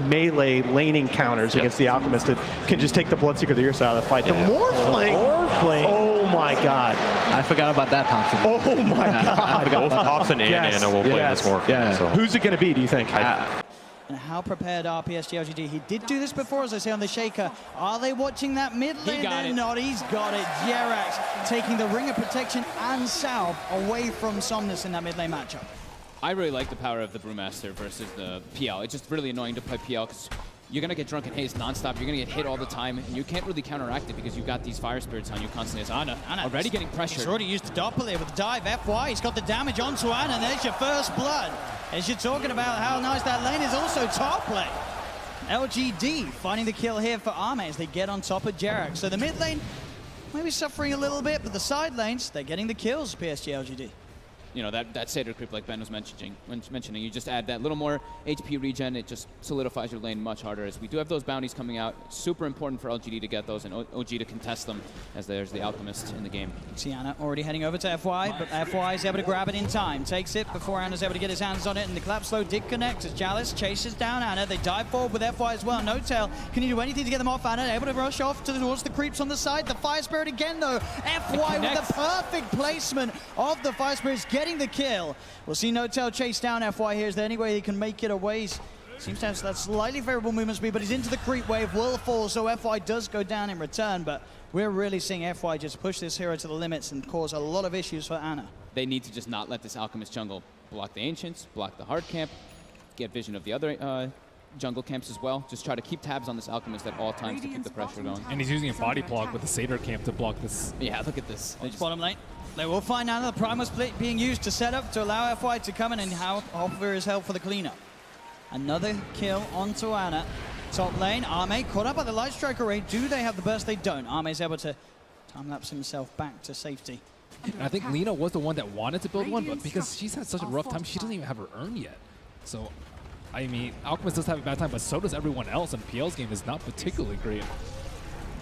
melee laning counters against the Alchemist that can just take the Bloodseeker the ear out of the fight. The Morphling! Oh my god. I forgot about that, Thompson. Oh my god. Both Thompson and Anna will play this Morphling. So. Who's it going to be, do you think? And how prepared are PSG LGD? He did do this before, as I say, on the Shaker. Are they watching that mid lane? They're not. He's got it. Jerax taking the Ring of Protection and Salve away from Somnus in that mid lane matchup. I really like the power of the Brewmaster versus the PL. It's just really annoying to play PL because you're going to get Drunken Haze nonstop. You're going to get hit all the time, and you can't really counteract it because you've got these Fire Spirits on you constantly. As Ana already getting pressured. He's already used the Doppler with the dive. FY, he's got the damage onto Ana, and there's your first blood. As you're talking about how nice that lane is, also top lane. LGD finding the kill here for Arme as they get on top of Jerax. So the mid lane maybe suffering a little bit, but the side lanes, they're getting the kills, PSG LGD. You know, that Seder creep like Ben was mentioning, you just add that little more HP regen, it just solidifies your lane much harder, as we do have those bounties coming out. Super important for LGD to get those and OG to contest them, as there's the Alchemist in the game. See Ana already heading over to FY, but FY is able to grab it in time. Takes it before Ana's able to get his hands on it, and the collapse slow did connect as Chalice chases down Ana. They dive forward with FY as well. No tail. Can he do anything to get them off Ana? Able to rush off towards the creeps on the side. The Fire Spirit again, though. FY with the perfect placement of the Fire Spirits, getting the kill. We'll see No Tail chase down FY here. Is there any way he can make it away? Seems to have that slightly favorable movement speed, but he's into the creep wave, will fall, so FY does go down in return, but we're really seeing FY just push this hero to the limits and cause a lot of issues for Ana. They need to just not let this Alchemist jungle block the Ancients, block the hard camp, get vision of the other jungle camps as well. Just try to keep tabs on this Alchemist at all times to keep the pressure going. And he's using a body block with the Seder camp to block this. Yeah, look at this. Bottom lane. They will find Ana. The Primal Split being used to set up to allow FY to come in and offer his help for the cleanup. Another kill onto Ana. Top lane, Arme caught up by the Light Strike array. Do they have the burst? They don't. Arme's able to time-lapse himself back to safety. And I think Lina was the one that wanted to build one, but because she's had such a rough time, she doesn't even have her urn yet. So, I mean, Alchemist does have a bad time, but so does everyone else, and PL's game is not particularly great.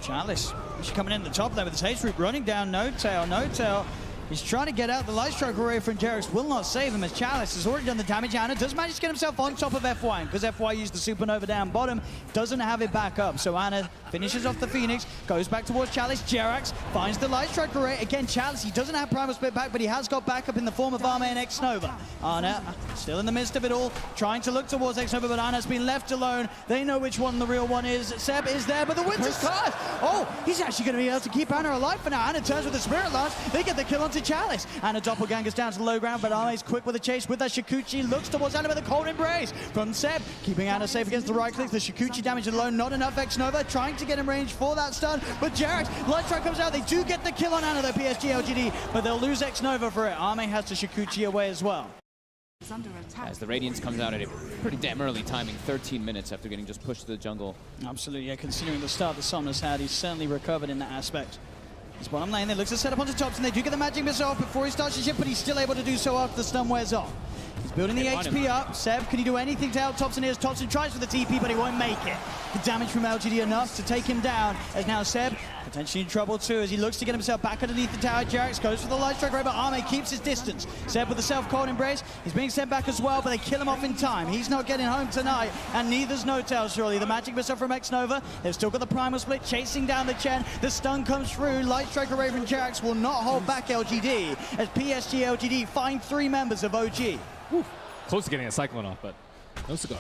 Chalice, she's coming in the top there with his haste root running down. No Tail, No Tail. He's trying to get out. The Light Strike array from Jerax will not save him, as Chalice has already done the damage. Ana does manage to get himself on top of FY, because FY used the Supernova down bottom, doesn't have it back up. So Ana finishes off the Phoenix, goes back towards Chalice. Jerax finds the Light Strike array. Again, Chalice, he doesn't have Primal Split back, but he has got backup in the form of Arme and X-Nova. Ana still in the midst of it all, trying to look towards X-Nova, but Ana's been left alone. They know which one the real one is. Seb is there, but the Winter's Curse! Oh, he's actually going to be able to keep Ana alive for now. Ana turns with the Spirit Lance. They get the kill onto Chalice. Ana doppelgangers down to the low ground, but Arme's quick with the chase with that Shikuchi. Looks towards Ana with a cold embrace from Seb, keeping Ana safe against the right click. The Shikuchi damage alone, not enough. X-Nova trying to get in range for that stun, but Jerax, Light Strike comes out. They do get the kill on Ana, the PSG LGD, but they'll lose X-Nova for it. Arme has the Shikuchi away as well. As the Radiance comes out at a pretty damn early timing, 13 minutes after getting just pushed to the jungle. Absolutely, yeah, considering the start the Somnus had, he's certainly recovered in that aspect. His bottom lane, they look to set up onto Thompson. They do get the magic missile off before he starts his ship, but he's still able to do so after the stun wears off. He's building the HP up. Seb, can he do anything to help Thompson here? Thompson tries for the TP, but he won't make it. The damage from LGD enough to take him down, as now Seb potentially in trouble too, as he looks to get himself back underneath the tower. Jerax goes for the Light Strike, but Arme keeps his distance. Seb with the self-cold embrace. He's being sent back as well, but they kill him off in time. He's not getting home tonight, and neither's No Tail, surely. The magic missile from X-Nova. They've still got the Primal Split chasing down the Chen. The stun comes through. Light Strike array from Jerax will not hold back LGD, as PSG LGD find 3 members of OG. Oof. Close to getting a Cyclone off, but no cigar.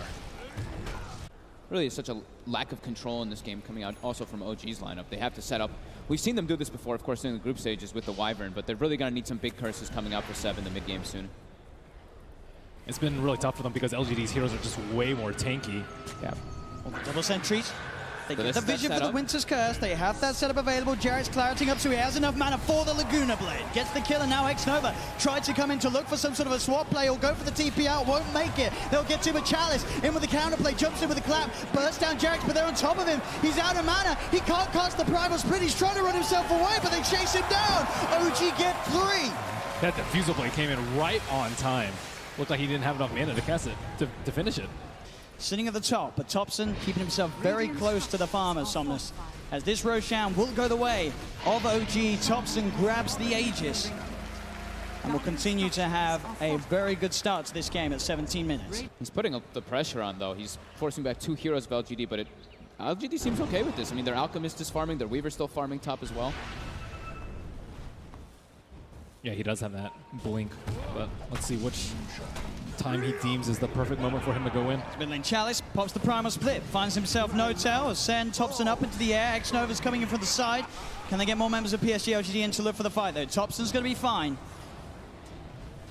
Really, such a lack of control in this game coming out also from OG's lineup. They have to set up. We've seen them do this before, of course, in the group stages with the Wyvern, but they're really going to need some big curses coming out for Seb in the mid-game soon. It's been really tough for them because LGD's heroes are just way more tanky. Yeah. Well, the double sentries. They So get the vision for the Winter's Curse. They have that setup available. Jerax clarity up, so he has enough mana for the Laguna Blade. Gets the kill, and now X-Nova tried to come in to look for some sort of a swap play or go for the TP out. Won't make it. They'll get to, but Chalice in with the counterplay, jumps in with a clap, bursts down Jerax, but they're on top of him. He's out of mana. He can't cast the Primal Split. He's trying to run himself away, but they chase him down. OG get 3. That Diffusal Blade came in right on time. Looked like he didn't have enough mana to cast it, to finish it. Sitting at the top, but Thompson keeping himself very close to the farmer, Somnus. As this Roshan will go the way of OG, Thompson grabs the Aegis. and will continue to have a very good start to this game at 17 minutes. He's putting up the pressure on, though. He's forcing back 2 heroes of LGD, but LGD seems okay with this. I mean, their Alchemist is farming, their Weaver's still farming top as well. Yeah, he does have that blink, but let's see which time he deems is the perfect moment for him to go in. Mid lane Chalice pops the primal split, finds himself no tail as Sen Thompson up into the air. X-Nova's coming in from the side. Can they get more members of PSG LGD in to look for the fight, though? Thompson's going to be fine,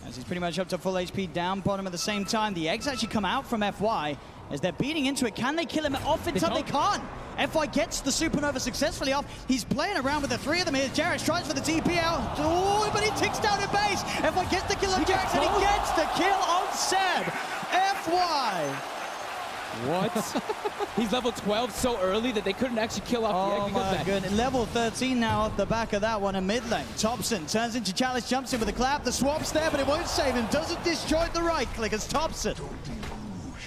as he's pretty much up to full HP down bottom at the same time. The eggs actually come out from FY as they're beating into it. Can they kill him off in time? They can't. FY gets the Supernova successfully off. He's playing around with the 3 of them here. Jarex tries for the TP out. Oh, but he ticks down at base. FY gets the kill on Jarex, and he gets the kill on Seb. FY. What? He's level 12 so early that they couldn't actually kill off the egg because of that. Good. Level 13 now off the back of that one in mid lane. Thompson turns into Chalice, jumps in with a clap. The swap's there, but it won't save him. Doesn't destroy the right click as Thompson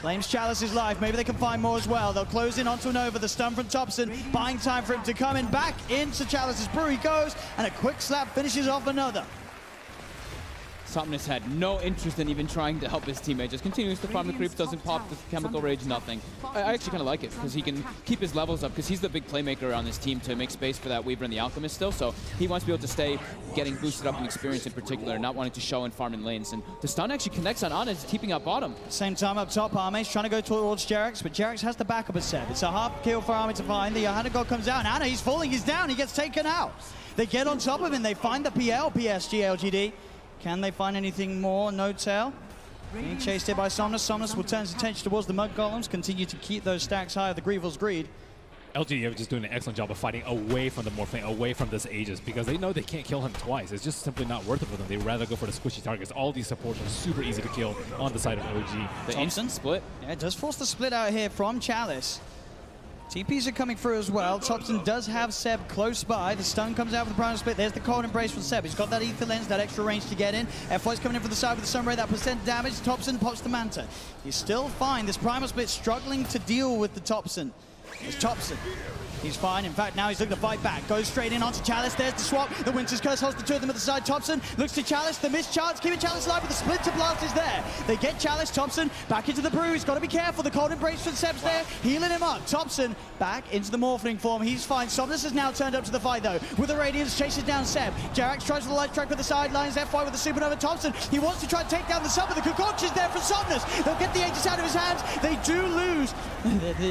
claims Chalice's life. Maybe they can find more as well. They'll close in onto Nova. The stun from Thompson, buying time for him to come in. Back into Chalice's brew he goes, and a quick slap finishes off another. Somnus had no interest in even trying to help his teammate. Just continues to farm the creeps, doesn't pop the chemical rage, nothing. I actually kind of like it because he can keep his levels up because he's the big playmaker on this team to make space for that Weaver and the Alchemist still. So he wants to be able to stay getting boosted up in experience in particular, not wanting to show and farm in lanes. And the stun actually connects on Ana, keeping up bottom. Same time up top, Arme's trying to go towards Jarex, but Jarex has the backup of Seb. It's a half kill for Arme to find. The Johanna God comes out, and Ana, he's falling, he's down, he gets taken out. They get on top of him, they find the PSG LGD. Can they find anything more? No tail. Being chased here by Somnus. Somnus will turn his attention towards the Mud Golems, continue to keep those stacks high of the Grievel's Greed. LGD are just doing an excellent job of fighting away from the Morphling, away from this Aegis, because they know they can't kill him twice. It's just simply not worth it for them. They'd rather go for the squishy targets. All these supports are super easy to kill on the side of OG. The instant split. Yeah, it does force the split out here from Chalice. TPs are coming through as well. Thompson does have Seb close by. The stun comes out for the primal split. There's the cold embrace from Seb. He's got that ether lens, that extra range to get in. FY's coming in from the side with the sunray, that percent damage. Thompson pops the Manta. He's still fine. This primal split struggling to deal with the Thompson. It's Thompson. He's fine. In fact, now he's looking to fight back. Goes straight in onto Chalice. There's the swap. The Winter's Curse holds the 2 of them at the side. Thompson looks to Chalice. The missed chance. Keeping Chalice alive, but the Splinter Blast is there. They get Chalice. Thompson back into the brew. He's got to be careful. The cold embrace from Seb's there. Healing him up. Thompson back into the Morphling form. He's fine. Somnus has now turned up to the fight, though. With the Radiance, chases down Seb. Jarex tries for the light strike with the sidelines. FY with the Supernova. Thompson, he wants to try and take down the sub, but the concoction's there from Somnus. They'll get the Aegis out of his hands. They do lose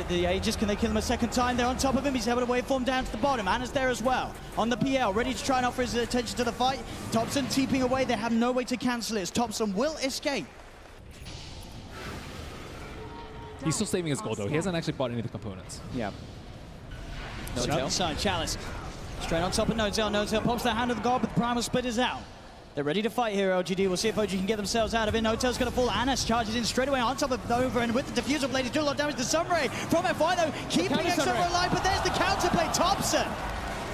the Aegis. Can they kill him a second time? They're on top of him. He's able to waveform down to the bottom. Ana's there as well on the PL, ready to try and offer his attention to the fight. Thompson teeping away. They have no way to cancel it. Thompson will escape. He's still saving his gold, though. He hasn't actually bought any of the components. Yeah. No Straight tail. side, Chalice. Straight on top of No Tail. No Tail pops the hand of the god, but the primal split is out. They're ready to fight here, LGD. We'll see if OG can get themselves out of it. No Tail's going to fall. Anas charges in straight away on top of Nova, and with the diffuser blade, he's doing a lot of damage to Sunray from FY, though, keeping X-Nova alive, but there's the counterplay. Thompson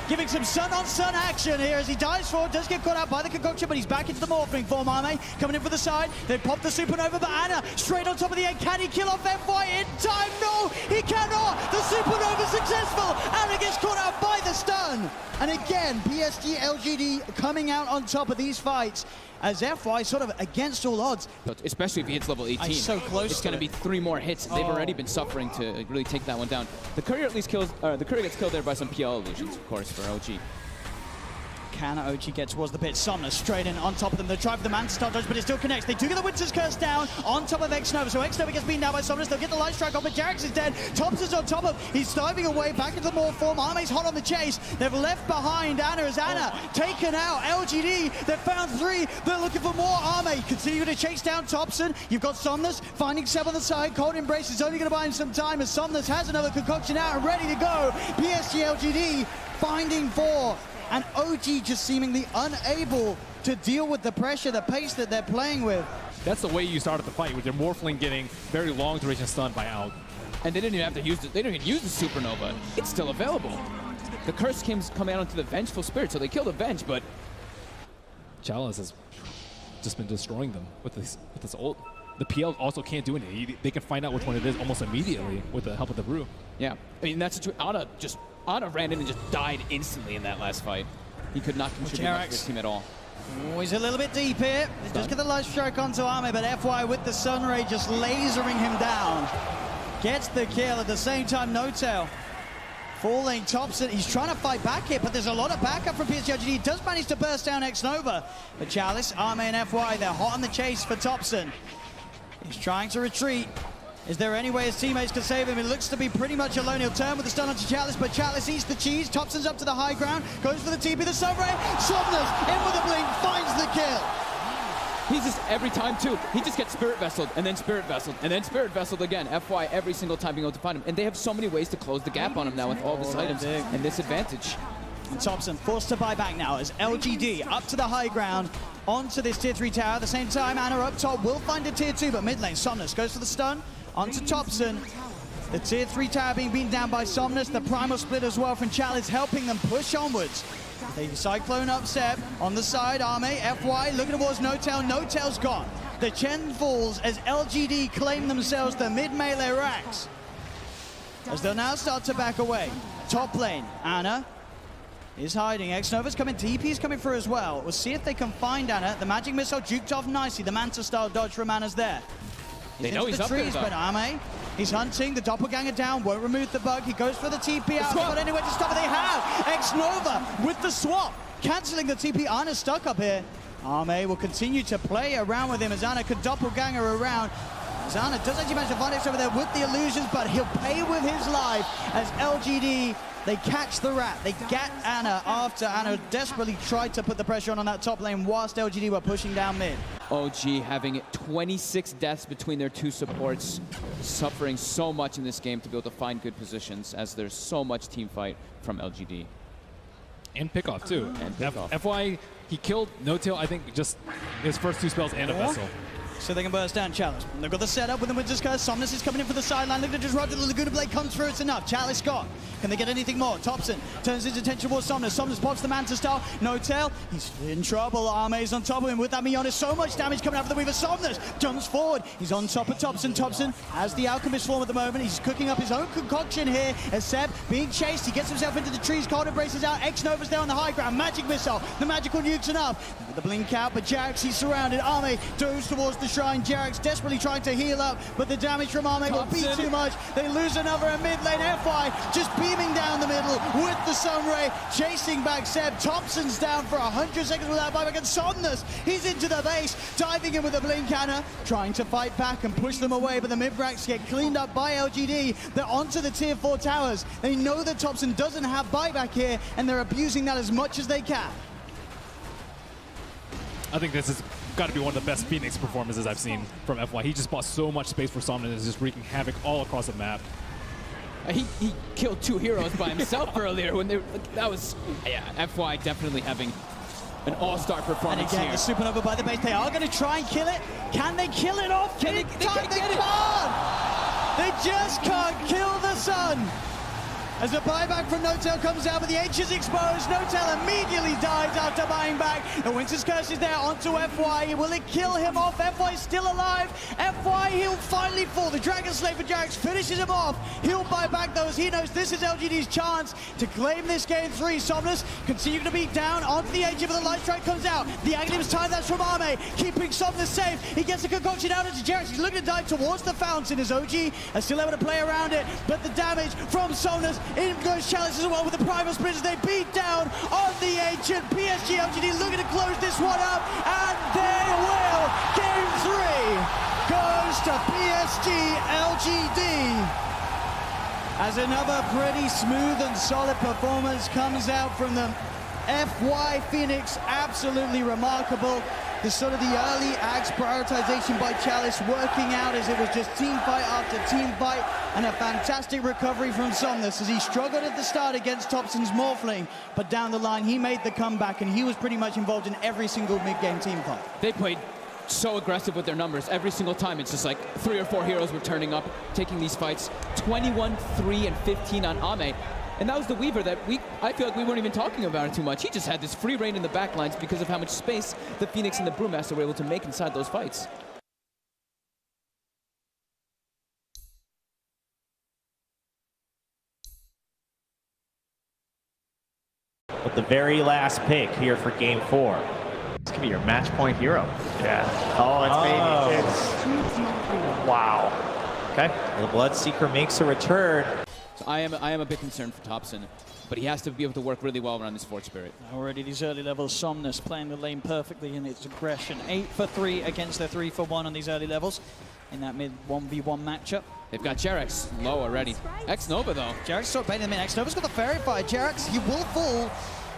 giving some sun-on-sun action here as he dives forward, does get caught out by the concoction, but he's back into the Morphling form. Arme coming in for the side. They pop the Supernova, but Ana straight on top of the egg. Can he kill off FY in time? No, he cannot. The Supernova successful. Ana gets caught out by the stun. And again, PSG LGD coming out on top of these fights as FY sort of against all odds. Especially if he hits level 18. So close. It's going to be 3 more hits. They've already been suffering to really take that one down. The courier at least kills. The courier gets killed there by some PL illusions, of course, for OG. Can OG get towards the pit? Somnus straight in on top of them. They try for the man to start dodge, but it still connects. They do get the Winter's Curse down on top of X-Nova. So X-Nova gets beaten down by Somnus. They'll get the light strike on, but Jarex is dead. Thompson's on top of. He's diving away back into the Morph form. Arme's hot on the chase. They've left behind Ana as Ana taken out. LGD, they've found 3. They're looking for more. Arme continue to chase down Thompson. You've got Somnus finding Seb on the side. Cold Embrace is only going to buy him some time as Somnus has another concoction out and ready to go. PSG LGD finding 4. And OG just seemingly unable to deal with the pressure, the pace that they're playing with. That's the way you started the fight, with your Morphling getting very long duration stun by Alg. And they didn't even have to use it. They didn't even use the Supernova. It's still available. The curse come out onto the Vengeful Spirit, so they killed the Venge, but Chalice has just been destroying them with this ult. The PL also can't do anything. They can find out which one it is almost immediately with the help of the brew. yeah. I mean, that's Ana ran in and just died instantly in that last fight. He could not contribute much to his team at all. Oh, he's a little bit deep here. Just get the light strike onto Ame, but FY with the Sun Ray just lasering him down. Gets the kill at the same time, No-Tail. Full lane Thompson, he's trying to fight back here, but there's a lot of backup from PSG LGD. He does manage to burst down X-Nova. But Chalice, Ame and FY, they're hot on the chase for Thompson. He's trying to retreat. Is there any way his teammates can save him? It looks to be pretty much alone. He'll turn with the stun onto Chalice, but Chalice eats the cheese. Thompson's up to the high ground, goes for the TP, the Sunray. Somnus in with a blink, finds the kill. He's just, every time too, he just gets Spirit Vesseled, and then Spirit Vesseled, and then Spirit Vesseled again. FY every single time being able to find him. And they have so many ways to close the gap on him now with all of his items and this advantage. And Thompson forced to buy back now as LGD up to the high ground, onto this tier 3 tower. At the same time, Ana up top will find a tier 2, but mid lane, Somnus goes for the stun, onto Thompson. The tier 3 tower being beaten down by Somnus, the primal split as well from Chalice, helping them push onwards. They Cyclone up Seb on the side, Ame, FY looking towards No-Tail, No-Tail's gone. The Chen falls as LGD claim themselves the mid-melee racks. As they'll now start to back away. Top lane, Ana is hiding, X-Nova's coming, TP's coming through as well. We'll see if they can find Ana. The magic missile juked off nicely, the Manta style dodge from Ana's there. They know he's the up there, trees, though. but Ame, he's hunting, the doppelganger down, won't remove the bug, he goes for the TP out, but anyway to stop it, they have! X-Nova with the swap, cancelling the TP, Ana's stuck up here. Ame will continue to play around with him as Ana could doppelganger around. Ana does actually manage to find X over there with the illusions, but he'll pay with his life as LGD, they catch the rat. They get Ana after Ana desperately tried to put the pressure on that top lane whilst LGD were pushing down mid. OG having 26 deaths between their two supports, suffering so much in this game to be able to find good positions as there's so much team fight from LGD. And pickoff too. And pickoff. FY, he killed No-Tail, I think, just his first 2 spells and a vessel. So they can burst down Chalice. They've got the setup with the Winter's Curse. Somnus is coming in for the sideline. Look at just Roger. The Laguna Blade comes through. It's enough. Chalice got. Can they get anything more? Thompson turns his attention towards Somnus. Somnus pops the Manta style. No-Tail. He's in trouble. Arme's on top of him with that Mionne. So much damage coming out of the Weaver. Somnus jumps forward. He's on top of Thompson. Thompson has the Alchemist form at the moment. He's cooking up his own concoction here as Seb being chased. He gets himself into the trees. Cold embraces out. X-Nova's there on the high ground. Magic missile. The magical nuke's enough. The blink out, but Jarex, he's surrounded. Arme goes towards the shrine. Jarex desperately trying to heal up, but the damage from Arme will be too much. They lose another in mid lane. FY just beaming down the middle with the Sun Ray, chasing back Seb. Thompson's down for 100 seconds without buyback, and Somnus, he's into the base, diving in with a blink cannon, trying to fight back and push them away, but the mid-racks get cleaned up by LGD. They're onto the tier 4 towers. They know that Thompson doesn't have buyback here, and they're abusing that as much as they can. I think this has got to be one of the best Phoenix performances I've seen from FY. He just bought so much space for Somnus and is just wreaking havoc all across the map. He killed 2 heroes by himself earlier when that was, yeah, FY definitely having an all-star performance and again, here. the Supernova by the base. They are going to try and kill it. Can they kill it off? They can't get it. They just can't kill the sun. As the buyback from No-Tail comes out, but the H is exposed. No-Tail immediately dies after buying back. The Winter's Curse is there onto FY. Will it kill him off? FY still alive. FY, he'll finally fall. The Dragon Slave for Jarex finishes him off. He'll buy back those. He knows this is LGD's chance to claim this game 3. Somnus continuing to beat down onto the H, but the Light Strike comes out. The Aghanim's time, that's from Arme, keeping Somnus safe. He gets the concoction out into Jarex. He's looking to dive towards the fountain as OG are still able to play around it, but the damage from Somnus. In goes Chalice as well with the Primal Sprint as they beat down on the Ancient. PSG LGD looking to close this one up, and they will. Game 3 goes to PSG LGD. As another pretty smooth and solid performance comes out from them. FY Phoenix, absolutely remarkable. The sort of the early axe prioritization by Chalice working out as it was just team fight after team fight, and a fantastic recovery from Somnus as he struggled at the start against Thompson's Morphling, but down the line he made the comeback and he was pretty much involved in every single mid-game team fight. They played so aggressive with their numbers. Every single time it's just like 3 or 4 heroes were turning up, taking these fights. 21, 3, and 15 on Ame. And that was the Weaver that I feel like we weren't even talking about it too much. He just had this free reign in the backlines because of how much space the Phoenix and the Brewmaster were able to make inside those fights. With the very last pick here for Game 4. be your match point hero. Yeah. Oh, it's maybe. It's wow. Okay. The Bloodseeker makes a return. So I am a bit concerned for Thompson, but he has to be able to work really well around this Fort Spirit. Already these early levels, Somnus playing the lane perfectly in its aggression. 8 for 3 against their 3 for 1 on these early levels in that mid 1v1 matchup. They've got Jerex low already. X-Nova though. Jerex sort of painting them in. X-Nova's got the fairy fire. Jerex, he will fall,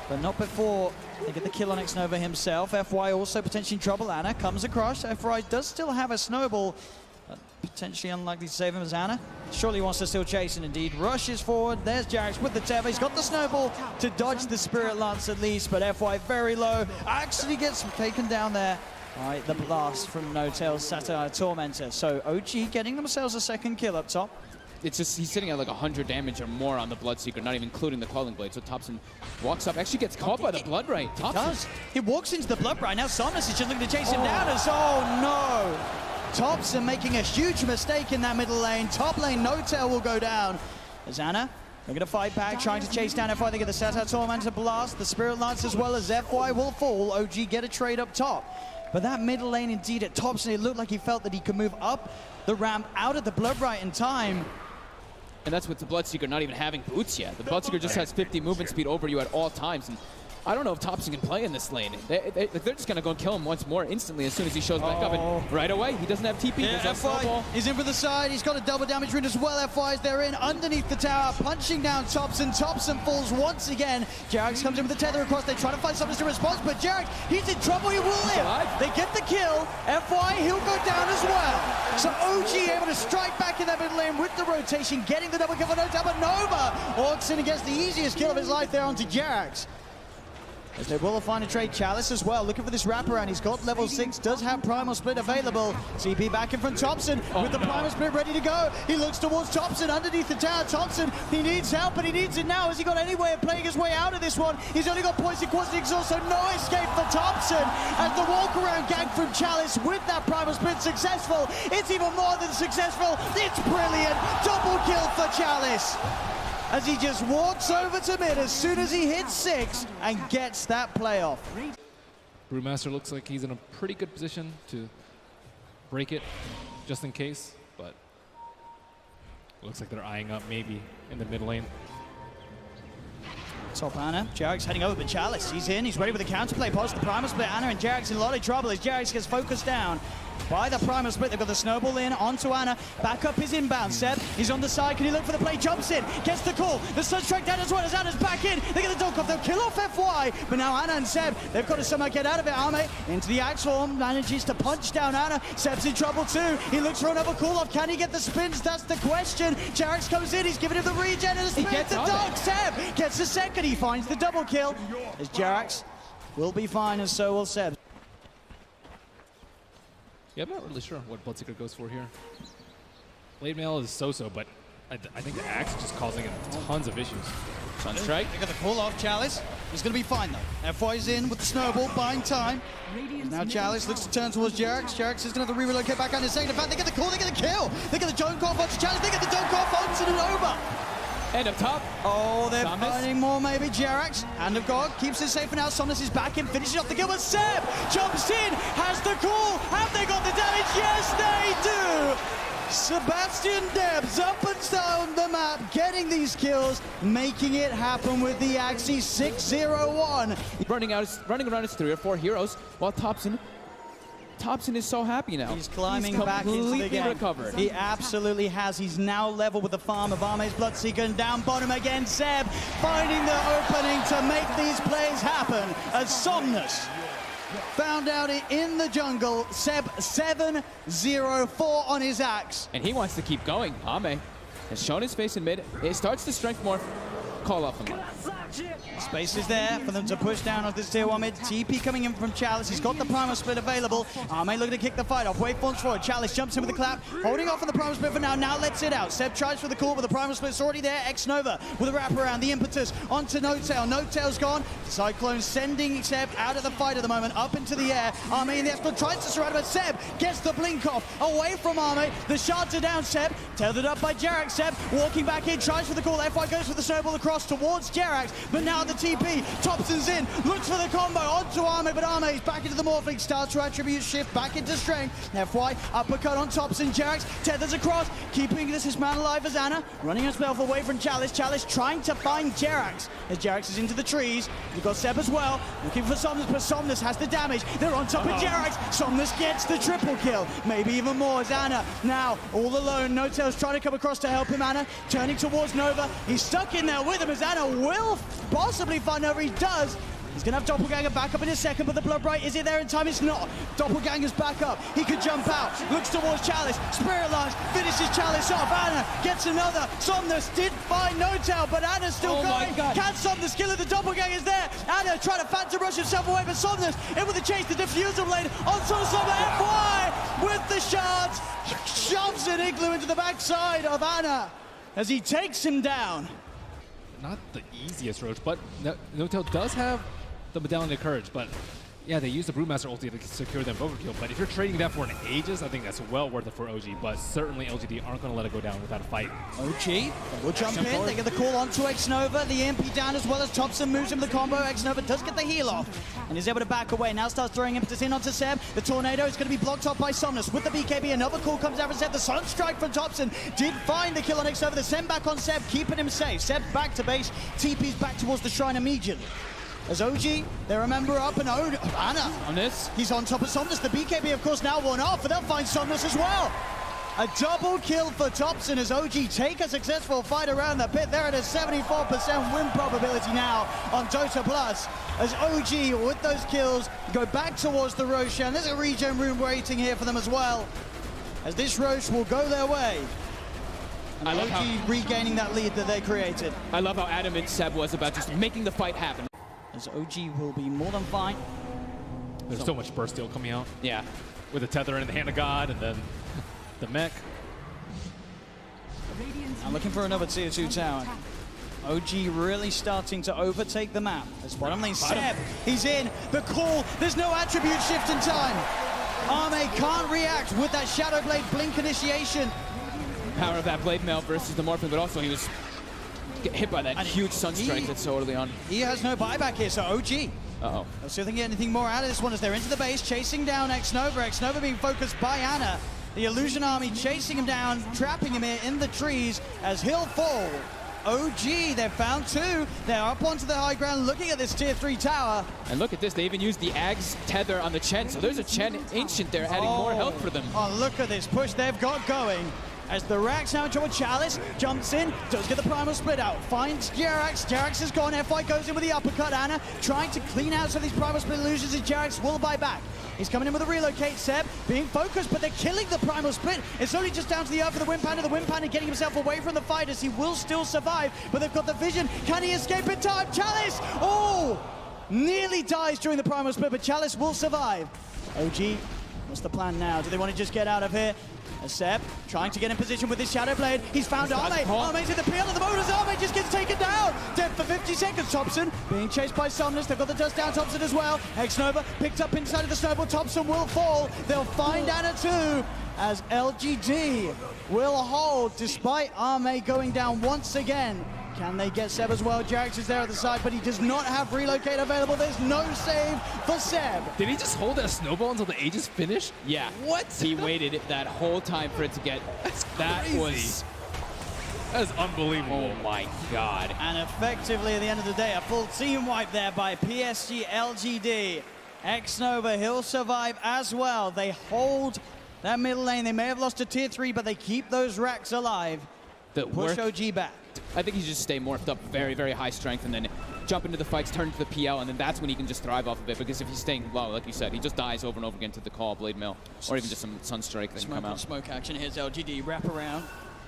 but not before they get the kill on X-Nova himself. FY also potentially in trouble. Ana comes across. FY does still have a snowball. Potentially unlikely to save him as Ana surely wants to still chase, and indeed rushes forward. There's Jarex with the tether. He's got the snowball to dodge the Spirit Lance at least, but FY very low. Actually gets taken down there by the blast from No-Tail's Satire Tormentor. So OG getting themselves a second kill up top. It's just, he's sitting at like 100 damage or more on the Bloodseeker, not even including the Quelling Blade. So Thompson walks up, actually gets caught by the Blood Right. He does. He walks into the Blood Right. Now Somnus is just looking to chase him down as, oh no! Thompson making a huge mistake in that middle lane. Top lane, No-Tail will go down. As Ana looking to fight back, trying to chase down FY. They get the Satire Tormentor blast. The Spirit Lance as well as FY will fall. OG get a trade up top. But that middle lane indeed at Thompson, it looked like he felt that he could move up the ramp out of the Blood Right in time. And that's with the Bloodseeker not even having boots yet. The Bloodseeker just has 50 movement speed over you at all times. And I don't know if Thompson can play in this lane. They're just going to go and kill him once more instantly as soon as he shows back up. And right away, he doesn't have TP. Yeah, FY is in for the side. He's got a double damage rune as well. FY's they're in underneath the tower, punching down Thompson. Thompson falls once again. Jarex comes in with the tether across. They try to find something to respond, but Jarex, he's in trouble. He will live. They get the kill. FY, he'll go down as well. So OG able to strike back in that middle lane with the rotation, getting the double kill for No-Tail, but Nova walks in against the easiest kill of his life there onto Jarex. As they will find a trade. Chalice as well, looking for this wraparound. He's got level 6, does have Primal Split available. TP back in from Thompson with the Primal Split ready to go. He looks towards Thompson underneath the tower. Thompson, he needs help, but he needs it now. Has he got any way of playing his way out of this one? He's only got poison, quasi exhaust, so no escape for Thompson. As the walk around gang from Chalice with that Primal Split successful. It's even more than successful. It's brilliant. Double kill for Chalice, as he just walks over to mid as soon as he hits 6 and gets that playoff. Brewmaster looks like he's in a pretty good position to break it, just in case, but looks like they're eyeing up maybe in the mid lane. Top Ana, Jarex heading over to Chalice. He's in, he's ready with the counterplay. Pulse the Primal Split. Ana and Jarex in a lot of trouble as Jarex gets focused down by the Primal Split. They've got the snowball in onto Ana. Back up his inbound. Seb, he's on the side. Can he look for the play? Jumps in, gets the call. The Sunstrike down as well as Ana's back in. They get the dunk off. They'll kill off FY. But now Ana and Seb, they've got to somehow get out of it. Ame into the axe form, manages to punch down Ana. Seb's in trouble too. He looks for another call off. Can he get the spins? That's the question. Jarex comes in. He's giving him the regen and the spin. The dunk. Seb gets the second. He finds the double kill. As Jarex will be fine, and so will Seb. Yeah, I'm not really sure what Bloodseeker goes for here. Blade Mail is so-so, but I think the axe is just causing him tons of issues. Sunstrike. They got the call off Chalice. He's going to be fine though. FY's in with the snowball, buying time. Now Chalice looks to turn towards Jarex. Jarex is going to have to re-relocate back on his second. In fact, they get the call, they get the kill. They get the dunk off onto Chalice. They get the dunk off onto the Nova. And up top. Oh, they're Somnus. finding more maybe. Jarex, Hand of God, keeps it safe for now. Somnus is back in, finishing off the kill, but Seb jumps in, has the call. Have they got the damage? Yes, they do. Sebastian Debs up and down the map, getting these kills, making it happen with the Axie 6-0-1. Running around his 3 or 4 heroes, while Thompson is so happy now. He's climbing back into the game. Recovered. He absolutely has. He's now level with the farm of Ame's Bloodseeker, and down bottom again, Seb finding the opening to make these plays happen as Somnus found out it in the jungle. Seb 7-0-4 on his axe. And he wants to keep going. Ame has shown his face in mid. It starts to strength more. Call off him. Space is there for them to push down on this tier 1 mid. TP coming in from Chalice. He's got the Primal Split available. Ame looking to kick the fight off. Waveforms forward. Chalice jumps in with the clap. Holding off on the Primal Split for now. Now lets it out. Seb tries for the call, but the Primal Split's already there. X-Nova with a wraparound. The impetus onto No-Tail. No-Tail's gone. Cyclone sending Seb out of the fight at the moment. Up into the air. Ame in the X-Nova tries to surround him, but Seb gets the blink off. Away from Ame. The shards are down. Seb tethered up by Jarex. Seb walking back in. Tries for the call. FY goes for the snowball across. across towards Jerax, but now the TP. Thompson's in, looks for the combo onto Ame, but Ame's back into the Morphling, starts to attribute shift back into strength. FY, uppercut on Thompson, Jerax tethers across, keeping this man alive as Anna, running herself away from Chalice. Chalice trying to find Jerax, as Jerax is into the trees. You've got Seb as well, looking for Somnus, but Somnus has the damage. They're on top of Jerax. Somnus gets the triple kill, maybe even more as Anna now all alone. No-Tail's trying to come across to help him. Anna turning towards Nova. He's stuck in there with him as Anna will possibly find Nova. He does. He's going to have Doppelganger back up in a second, but the Blood Bright, is it there in time? It's not. Doppelganger's back up. He could jump out. Looks towards Chalice. Spirit Lance finishes Chalice off. Anna gets another. Somnus did find No-Tail, but Anna's still going. Can Somnus kill it? The Doppelganger's there. Anna trying to phantom rush himself away, but Somnus in with the chase. The diffuser blade on Somnus. FY with the shards. Shoves an Igloo into the backside of Anna as he takes him down. Not the easiest Roach, but No-Tail does have the Medallion of Courage, but yeah, they use the Brewmaster ulti to secure them overkill. But if you're trading that for an Aegis, I think that's well worth it for OG, but certainly LGD aren't going to let it go down without a fight. OG will jump in, they get the call onto X-Nova, the EMP down as well as Thompson moves him the combo. X-Nova does get the heal off and is able to back away. Now starts throwing impetus in onto Seb. The Tornado is going to be blocked off by Somnus. With the BKB, another call comes out from Seb. The Sunstrike from Thompson did find the kill on X-Nova. The send back on Seb, keeping him safe. Seb back to base, TP's back towards the shrine immediately. As OG, they remember up and Anna. On this. He's on top of Somnus. The BKB, of course, now one off, but they'll find Somnus as well. A double kill for Thompson as OG take a successful fight around the pit. They're at a 74% win probability now on Dota Plus. As OG, with those kills, go back towards the Roshan. There's a regen room waiting here for them as well. As this Roche will go their way. And OG regaining that lead that they created. I love how adamant Seb was about just making the fight happen. As OG will be more than fine. There's so much burst steel coming out. Yeah. With the Tether in the Hand of God and then the mech. I'm looking for another tier 2 tower. OG really starting to overtake the map. As bottom lane, Seb, he's in. The call, there's no attribute shift in time. Ame can't react with that Shadow Blade blink initiation. Power of that Blade Mail versus the Morphling, but also he was get hit by that huge Sunstrike that's so early on. He has no buyback here, so OG. Uh-oh. Let's see if they can get anything more out of this one as they're into the base, chasing down X-Nova. X-Nova being focused by Anna. The Illusion Army chasing him down, trapping him here in the trees as he'll fall. OG, they've found two. They're up onto the high ground looking at this tier 3 tower. And look at this, they even used the Ag's tether on the Chen, so there's a Chen Ancient there adding more health for them. Oh, look at this push they've got going. As the Rax now into a Chalice, jumps in, does get the primal split out, finds Jerax. Jerax is gone, FY goes in with the uppercut. Anna trying to clean out some of these primal split illusions as Jerax will buy back. He's coming in with a relocate. Seb being focused, but they're killing the primal split. It's only just down to the earth for the Wind Panda. The Wind Panda getting himself away from the fighters. He will still survive, but they've got the vision. Can he escape in time? Chalice! Oh! Nearly dies during the primal split, but Chalice will survive. OG, what's the plan now? Do they want to just get out of here? Seb trying to get in position with his Shadow Blade. He's found Ame. Ame's in the peel at the moment as Ame just gets taken down. Dead for 50 seconds. Thompson being chased by Somnus. They've got the dust down Thompson as well. X-Nova picked up inside of the snowball. Thompson will fall. They'll find Anna too as LGD will hold despite Ame going down once again. Can they get Seb as well? Jerax is there at the side, but he does not have relocate available. There's no save for Seb. Did he just hold that snowball until the Aegis finished? Yeah. What? He waited that whole time for it to get. That was unbelievable. Oh my God. And effectively at the end of the day, a full team wipe there by PSG LGD. X-Nova, he'll survive as well. They hold that middle lane. They may have lost to tier 3, but they keep those racks alive. Push OG back. I think he should just stay morphed up very, very high strength and then jump into the fights, turn to the PL, and then that's when he can just thrive off of it. Because if he's staying low, like you said, he just dies over and over again to the call, Blade Mail, or even just some Sunstrike that can come out. Smoke action. Here's LGD, wrap around.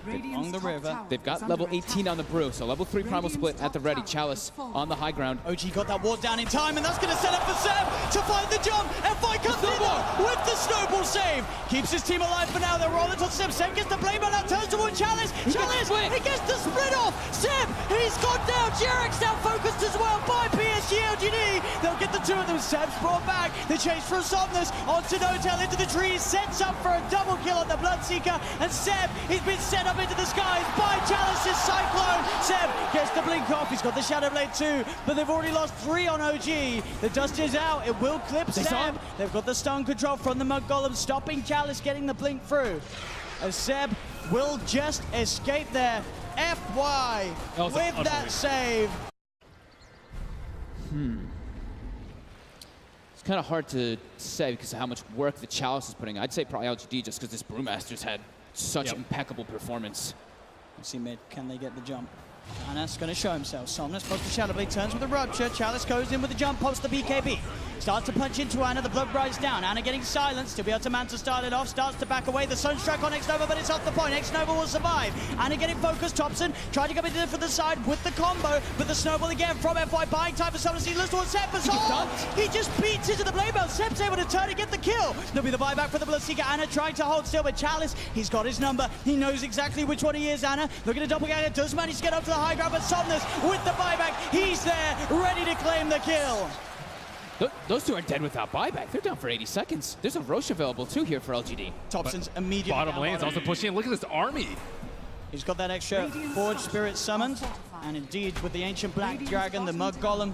Along the river. They've got level 18 on the brew, so level 3 primal split at the ready. Chalice on the high ground. OG got that ward down in time, and that's going to set up for Seb to find the jump. FY comes in with the snowball save. Keeps his team alive for now. They're rolling to Seb. Seb gets the blade man out, turns towards Chalice. Chalice, he gets the split off. Seb, he's gone down. Jerax now focused as well by PSG LGD. They'll get the two of them. Seb's brought back. The chase from Somnus onto No-Tail into the trees. Sets up for a double kill on the Bloodseeker. And Seb, he's been set up into the skies by Chalice's Cyclone. Seb gets the blink off. He's got the Shadow Blade too, but they've already lost 3 on OG. The dust is out. It will clip Seb. They've got the stun control from the Mud Golem, stopping Chalice getting the blink through. As Seb will just escape there. FY with that save. It's kind of hard to say because of how much work the Chalice is putting. I'd say probably LGD just because this Brewmaster's had such impeccable performance. Let's see mid, can they get the jump? Ana's going to show himself. Somnus pops the Shadow Blade, turns with a rupture. Chalice goes in with the jump, pops the BKB. Starts to punch into Ana, the blood rises down. Ana getting silenced, to be able to Manta start it off, starts to back away. The Sunstrike on Xnova, but it's off the point. Xnova will survive. Ana getting focused, Thompson trying to come into from the side with the combo, but the snowball again from FY, buying time for Somnus. He looks towards Seb, but he just beats into the blade belt. Seb's able to turn and get the kill. There'll be the buyback for the Bloodseeker. Ana trying to hold still, but Chalice, he's got his number. He knows exactly which one he is, Ana. Looking at doppelganger, does manage to get up to the high ground, but Somnus with the buyback, he's there, ready to claim the kill. Those two are dead without buyback. They're down for 80 seconds. There's a Roche available too here for LGD. Thompson's immediately bottom lane is also pushing in. Look at this army. He's got that extra Forge Spirit summoned, and indeed with the Ancient Black Dragon, the Mud Golem,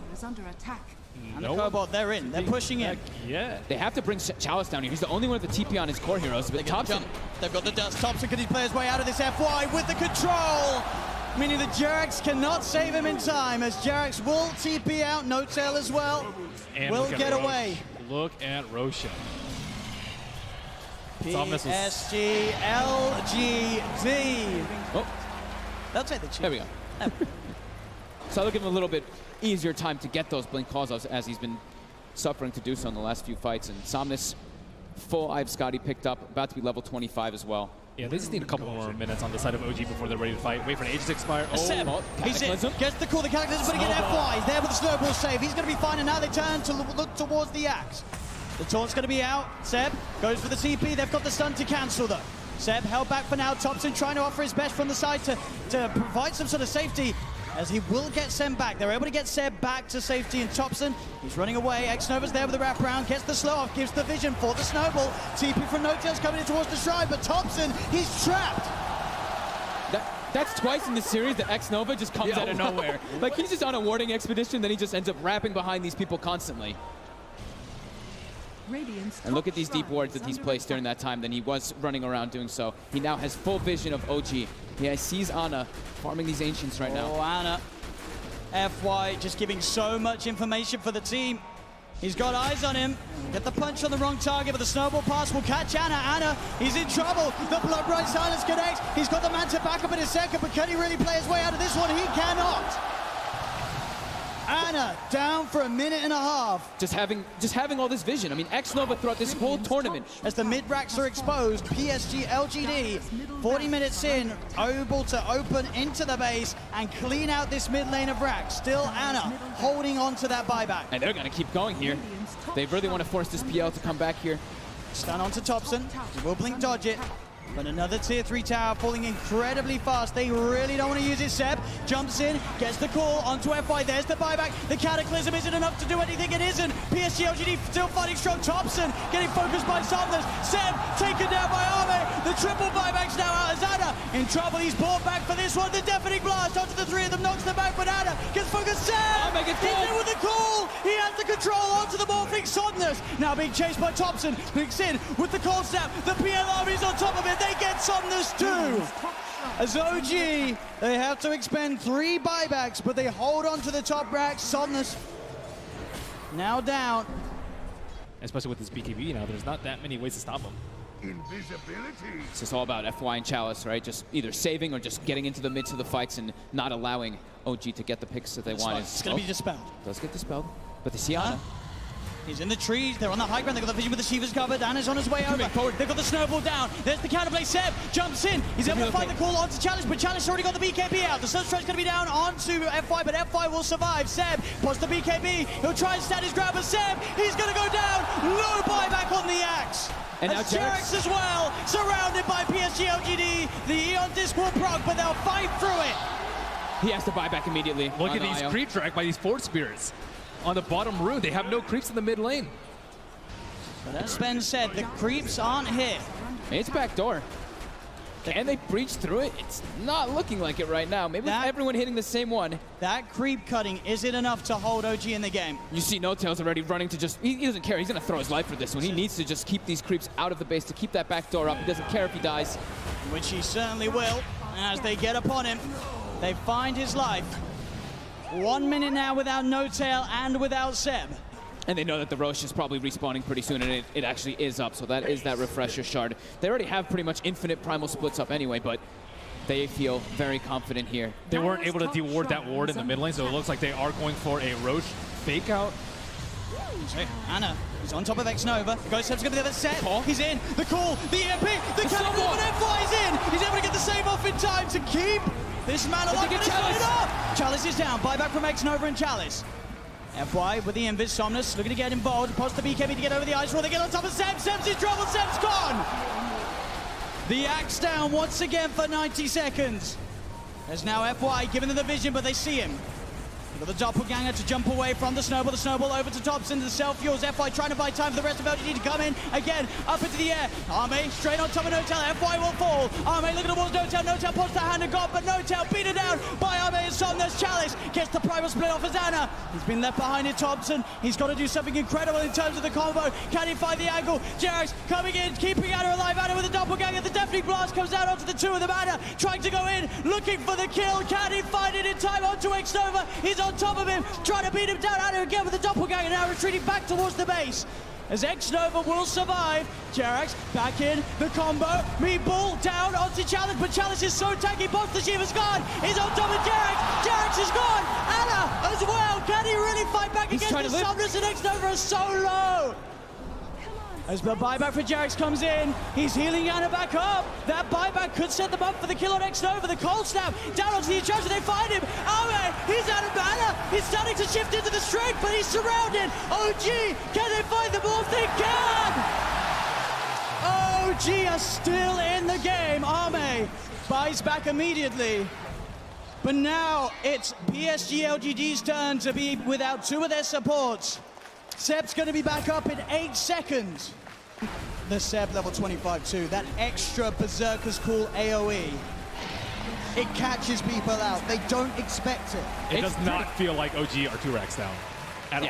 and the Cobalt, they're in. They're pushing in. Yeah. They have to bring Chalice down here. He's the only one with the TP on his core heroes. But Thompson, they've got the dust. Thompson, can he play his way out of this FY with the control? Meaning the Jerax cannot save him in time, as Jerax will TP out. No Tail as well. And will get away. Look at Roshan. PSG LGD. Oh, they'll take the chip. There we go. So I'll give him a little bit easier time to get those blink calls as he's been suffering to do so in the last few fights. And Somnus, full Ive Scotty picked up, about to be level 25 as well. Yeah, they just need a couple more minutes on the side of OG before they're ready to fight. Wait for an age to expire. Seb, he's in. Gets the call, the Cataclysm, but again, FY. He's there with the snowball save. He's going to be fine, and now they turn to look towards the axe. The taunt's going to be out. Seb goes for the TP. They've got the stun to cancel, though. Seb held back for now. Thompson trying to offer his best from the side to provide some sort of safety, as he will get Seb back. They're able to get Seb back to safety, and Thompson, he's running away. Xnova's there with the wraparound, gets the slow off, gives the vision for the snowball. TP from No-Tails coming in towards the shrine, but Thompson, he's trapped. That's twice in the series that Xnova just comes out of nowhere. Like, he's just on a warding expedition, then he just ends up wrapping behind these people constantly. And look at these deep wards that he's placed during that time. Then he was running around doing so. He now has full vision of OG. He sees Ana farming these Ancients right now. Oh, Ana. FY just giving so much information for the team. He's got eyes on him. Get the punch on the wrong target, but the snowball pass will catch Ana. Ana, he's in trouble. The Blood Bright Silence connects. He's got the Manta back up in a second, but can he really play his way out of this one? He cannot. Ana down for a minute and a half. Just having all this vision. I mean, Xnova throughout this whole tournament. As the mid-racks are exposed, PSG LGD, 40 minutes in, able to open into the base and clean out this mid lane of racks. Still Ana holding on to that buyback. And they're going to keep going here. They really want to force this PL to come back here. Stun onto Thompson. He will blink dodge it. But another tier 3 tower falling incredibly fast. They really don't want to use it. Seb jumps in, gets the call onto FY. There's the buyback. The Cataclysm isn't enough to do anything. It isn't. PSG LGD still fighting strong. Thompson getting focused by Somnus. Seb taken down by Arme. The triple buyback's now out as Ana in trouble. He's brought back for this one. The deafening blast onto the 3 of them, knocks them back, but Ana gets focused. Seb gets in with the call. He has the control onto the morphing Somnus. Now being chased by Thompson. Picks in with the cold snap. The PL army's on top of it. They get Somnus too. As OG, they have to expend 3 buybacks, but they hold on to the top rack. Somnus now down. Especially with this BKB now, there's not that many ways to stop him. Invisibility. It's just all about FY and Chalice, right? Just either saving or just getting into the midst of the fights and not allowing OG to get the picks that they want. It's going to be dispelled. Does get dispelled, but they see Ana. He's in the trees. They're on the high ground. They've got the vision with the Shiva's covered. Ana's on his way over. They've got the snowball down. There's the counterplay. Seb jumps in. He's able to find the call onto Challenge, but Challenge already got the BKB out. The Sunstrike's going to be down onto FY, but FY will survive. Seb posts the BKB. He'll try and stand his ground, but Seb, he's going to go down. No buyback on the axe. And now Jerax as well, surrounded by PSG LGD. The Eon Disc will proc, but they'll fight through it. He has to buy back immediately. Look at these creep track by these Force Spirits. On the bottom rune, they have no creeps in the mid lane. But as Ben said, the creeps aren't here. It's back door. Can they breach through it? It's not looking like it right now. Maybe with everyone hitting the same one. That creep cutting isn't enough to hold OG in the game. You see No-Tail's already running to just, he doesn't care. He's going to throw his life for this one. He needs to just keep these creeps out of the base to keep that back door up. He doesn't care if he dies. Which he certainly will. As they get upon him, they find his life. 1 minute now without No-Tail and without Seb. And they know that the Roche is probably respawning pretty soon, and it actually is up, so that is that refresher shard. They already have pretty much infinite primal splits up anyway, but they feel very confident here. They weren't able to deward that ward in the mid lane, so it looks like they are going for a Roche fake out. Ana is on top of X-Nova. Ghost Seb's going to be the other set. He's in. The call, the EMP, the cannonball, and FY is in. He's able to get the save off in time to keep this man alive. Chalice is down. Buyback from X-Nova and Chalice. FY with the Invis, Somnus looking to get involved. Post the BKB to get over the ice roll. They get on top of Seb. Seb's in trouble. Seb's gone. The axe down once again for 90 seconds. There's now FY giving them the vision, but they see him. Got the doppelganger to jump away from the snowball over to Thompson, the self-fuels. FY trying to buy time for the rest of LGD to come in. Again, up into the air. Arme straight on top of No-Tail. FY will fall. Arme looking towards No-Tail. No-Tail puts the hand of God, but No-Tail beaten down by Arme and Somnus. Chalice gets the primal split off as Ana. He's been left behind in Thompson. He's got to do something incredible in terms of the combo. Can he find the angle? Jerax coming in, keeping Ana alive. Ana with the doppelganger. The Deafening Blast comes out onto the two of them. Ana trying to go in, looking for the kill. Can he find it in time onto X-Nova? He's on top of him, trying to beat him down. Ana again with the doppelganger, now retreating back towards the base. As X-Nova will survive. Jerax back in, the combo. Meatball down onto Chalice, but Chalice is so tanky. Both the Shiva's gone. He's on top of Jerax. Jerax is gone. Ana as well. Can he really fight back against the Somnus? And X-Nova is so low. As the buyback for Jerax comes in, he's healing Ana back up. That buyback could set them up for the kill on X-Nova. The cold snap down onto the Injustice. They find him. Arme, he's out of mana. He's starting to shift into the strength, but he's surrounded. OG, can they find the morph? They can! OG are still in the game. Arme buys back immediately. But now it's PSG LGD's turn to be without two of their supports. Seb's going to be back up in 8 seconds. The Seb level 25 too. That extra Berserker's Call AoE. It catches people out. They don't expect it. It does not feel like OG are 2 racks down at all.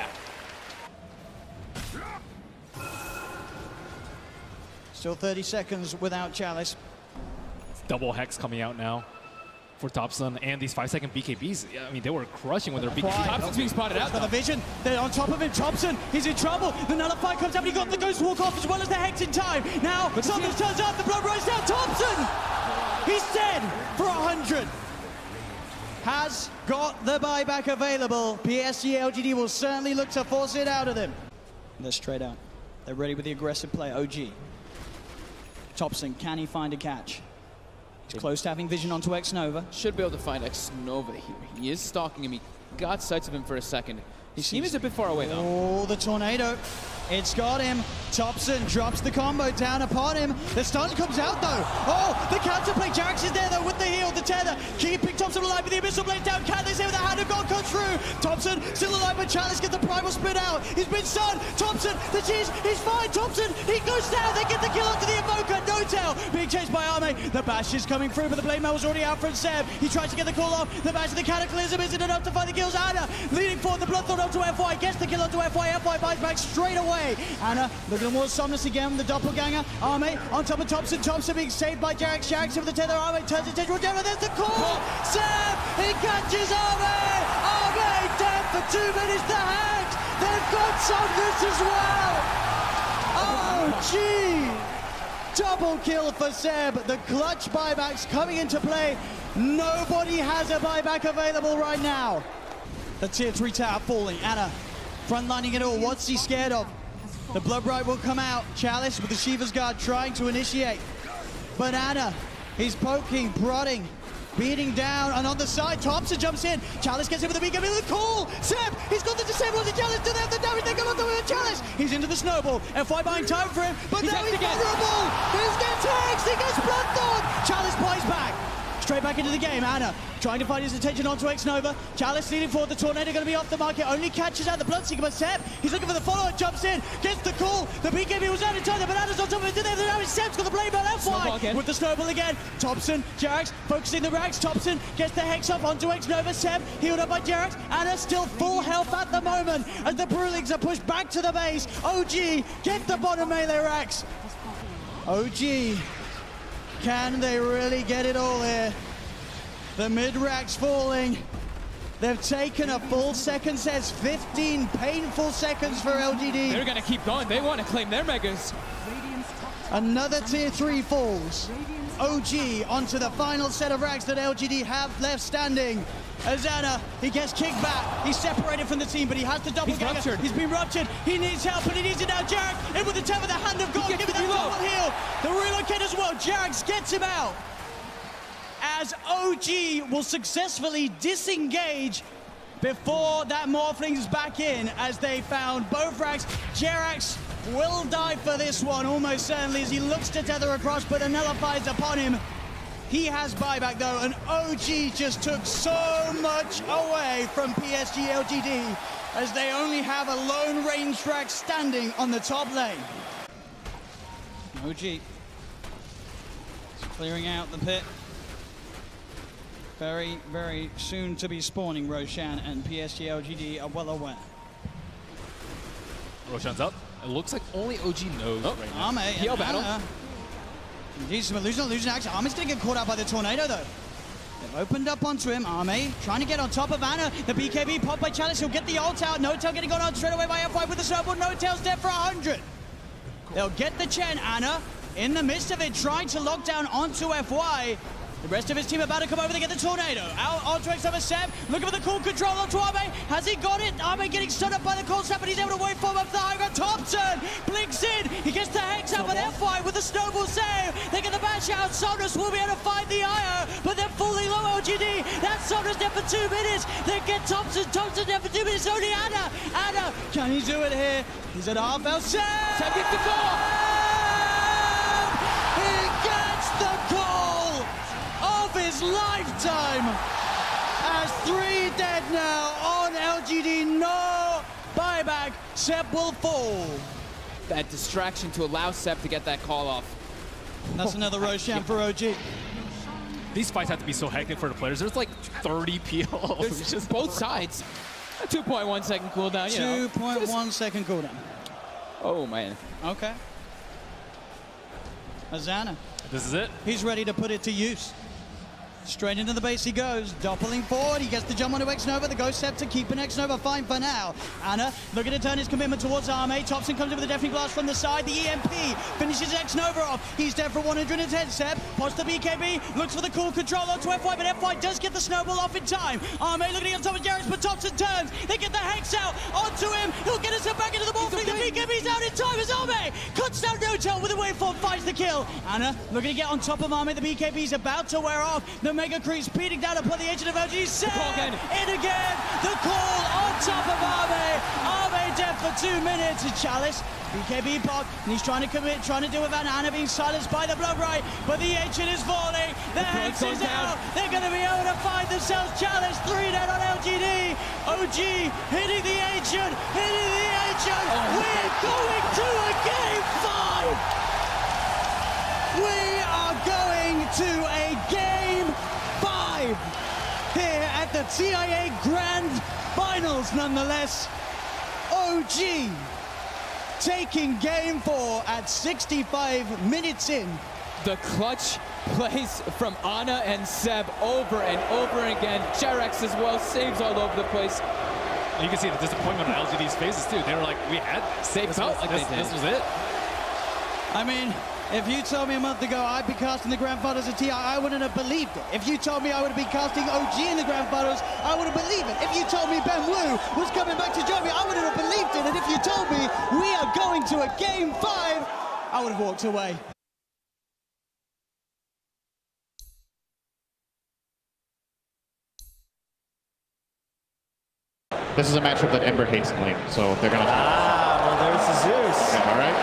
Still 30 seconds without Chalice. Double Hex coming out now for Thompson, and these 5-second BKBs, I mean, they were crushing with their BKBs. Thompson's being spotted out. Got the vision. They're on top of him. Thompson, he's in trouble. The Nullify comes up, and he got the Ghost Walk off as well as the Hex in time. Now, something turns up, the blood runs down. Thompson! He's dead for 100. Has got the buyback available. PSG LGD will certainly look to force it out of them. They're straight out. They're ready with the aggressive play. OG. Thompson, can he find a catch? He's close to having vision onto X-Nova. Should be able to find X-Nova here. He is stalking him. He got sights of him for a second. His team is a bit far away, though. Oh, the tornado. It's got him. Thompson drops the combo down upon him. The stun comes out, though. Oh, the counterplay. Jerax is there, though, with the heal, the tether. Keeping Thompson alive with the Abyssal Blade down. Can they say with the Hand of God comes through? Thompson still alive, but Chalice gets the primal spin out. He's been stunned. Thompson, the cheese, he's fine. Thompson, he goes down. They get the kill onto the Invoker. No-Tail being chased by Arme. The bash is coming through, but the blade mail was already out from Seb. He tries to get the call off. The bash of the Cataclysm isn't enough to find the kills. Ana leading forward. The Bloodthorn onto FY. Gets the kill onto FY. FY buys back straight away. Ana looking towards Somnus again, the doppelganger. Arme on top of Thompson. Thompson being saved by Jerax. Jerax with the tether. Arme turns his attention. There's the call. Seb, he catches Arme. Arme dead for 2 minutes. The Hex. They've got Somnus as well. Oh, gee. Double kill for Seb. The clutch buybacks coming into play. Nobody has a buyback available right now. The tier 3 tower falling. Ana frontlining it all. What's he scared of? The Bloodbright will come out. Chalice with the Shiva's Guard trying to initiate. But Ana, he's poking, prodding, beating down, and on the side, Thompson jumps in. Chalice gets in with the BKB with the call. Seb, he's got the disable on the Chalice. Do they have the damage? They come up with the Chalice. He's into the snowball. FY buying time for him, but now he's vulnerable. He gets Hex, he gets Bloodthorn. Chalice buys back. straight back into the game. Ana trying to find his attention onto X-Nova. Chalice leading forward. The Tornado going to be off the market. Only catches out the Bloodseeker, but Seb, he's looking for the follow-up. Jumps in, gets the call. The BKB was out in time. The Bananas on top of it. Did they have the damage? Seb's got the blade on FY with the snowball again. Thompson, Jerax focusing the rags. Thompson gets the Hex up onto X-Nova. Seb healed up by Jerax. Ana still full health at the moment as the Brewlings are pushed back to the base. OG get the bottom melee racks. OG, can they really get it all here? The mid racks falling. They've taken a full second. Says 15 painful seconds for LGD. They're going to keep going. They want to claim their megas. Another tier 3 falls. OG onto the final set of racks that LGD have left standing. Azana, he gets kicked back. He's separated from the team, but he has the double dagger. He's been ruptured. He needs help, and he needs it now. Jarek in with the tap of the hand of God. Give it that double heal. The relocate as well. Jarek gets him out. As OG will successfully disengage before that Morphling's back in, as they found both racks. Jerax will die for this one, almost certainly, as he looks to tether across, but the nullifies upon him. He has buyback though, and OG just took so much away from PSG LGD, as they only have a lone range rack standing on the top lane. OG clearing out the pit. Very, very soon to be spawning. Roshan and PSG LGD are well aware. Roshan's up. It looks like only OG knows right now. Ame Heal battle. He's losing action. Ame's going to get caught out by the Tornado though. They've opened up onto him. Ame trying to get on top of Ana. The BKB popped by Chalice. He'll get the ult out. No-Tail getting gone on straight away by F5 with the snowball. No-Tail's dead for 100. They'll get the Chen. Ana in the midst of it, trying to lock down onto FY. The rest of his team about to come over to get the Tornado. Out onto X-Nova. Seb looking for the cool control onto Ame. Has he got it? Ame getting stood up by the cold snap, but he's able to wait for him up the high ground. Thompson blinks in. He gets the Hex out, but FY with the snowball save. They get the bash out. Somnus will be able to find the IO, but they're fully low LGD. That's Somnus dead for 2 minutes. They get Thompson. Thompson dead for 2 minutes. Only Ana. Ana, can he do it here? He's at half health. Seb gets the call. He gets the call of his lifetime, as 3 dead now on LGD. No buyback. Seb will fall. That distraction to allow Seb to get that call off. That's another Roshan for OG. These fights have to be so hectic for the players. There's like 30 POs. There's just both sides. A 2.1 second cooldown. 2.1 second cooldown. Oh man. Okay. Azana. This is it. He's ready to put it to use. Straight into the base he goes, doubling forward. He gets the jump onto X-Nova. The Ghost Scepter keeping X-Nova fine for now. Ana looking to turn his commitment towards Ame. Thompson comes in with a Deafening Blast from the side. The EMP finishes X-Nova off. He's dead for 110. Seb pots the BKB, looks for the cool control onto FY, but FY does get the snowball off in time. Ame looking on top of Jarrett, but Thompson turns. They get the Hex out onto him. He'll get himself back into the ball. The BKB's out in time as Ame cuts down No-Tail with a waveform, finds the kill. Ana looking to get on top of Ame. The BKB's about to wear off. The Mega Creep speeding down upon the edge of LG. Seb in again. The call on top of Ame. Ame dead for 2 minutes. It's Chalice. BKB pop, and he's trying to commit, trying to deal with Ana being silenced by the Blood Right, but the ancient is falling. The Hex is out. They're going to be able to find themselves. Chalice 3 dead on LGD. OG hitting the ancient, hitting the ancient. We're going to a game 5. We are going to a game 5 here at the Ti8 Grand Finals, nonetheless. OG taking game 4 at 65 minutes in. The clutch plays from Ana and Seb over and over again. Jerax as well, saves all over the place. You can see the disappointment on LGD's faces too. They were like, we had this. They felt like they did. This was it. I mean, if you told me a month ago I'd be casting the Grand Finals at TI, I wouldn't have believed it. If you told me I would have been casting OG in the Grand Finals, I would have believed it. If you told me Ben Wu was coming back to join me, I wouldn't have believed it. And if you told me we are going to a game 5, I would have walked away. This is a matchup that Ember hates in lane, so they're gonna. Well, there's the Zeus. Yeah, all right.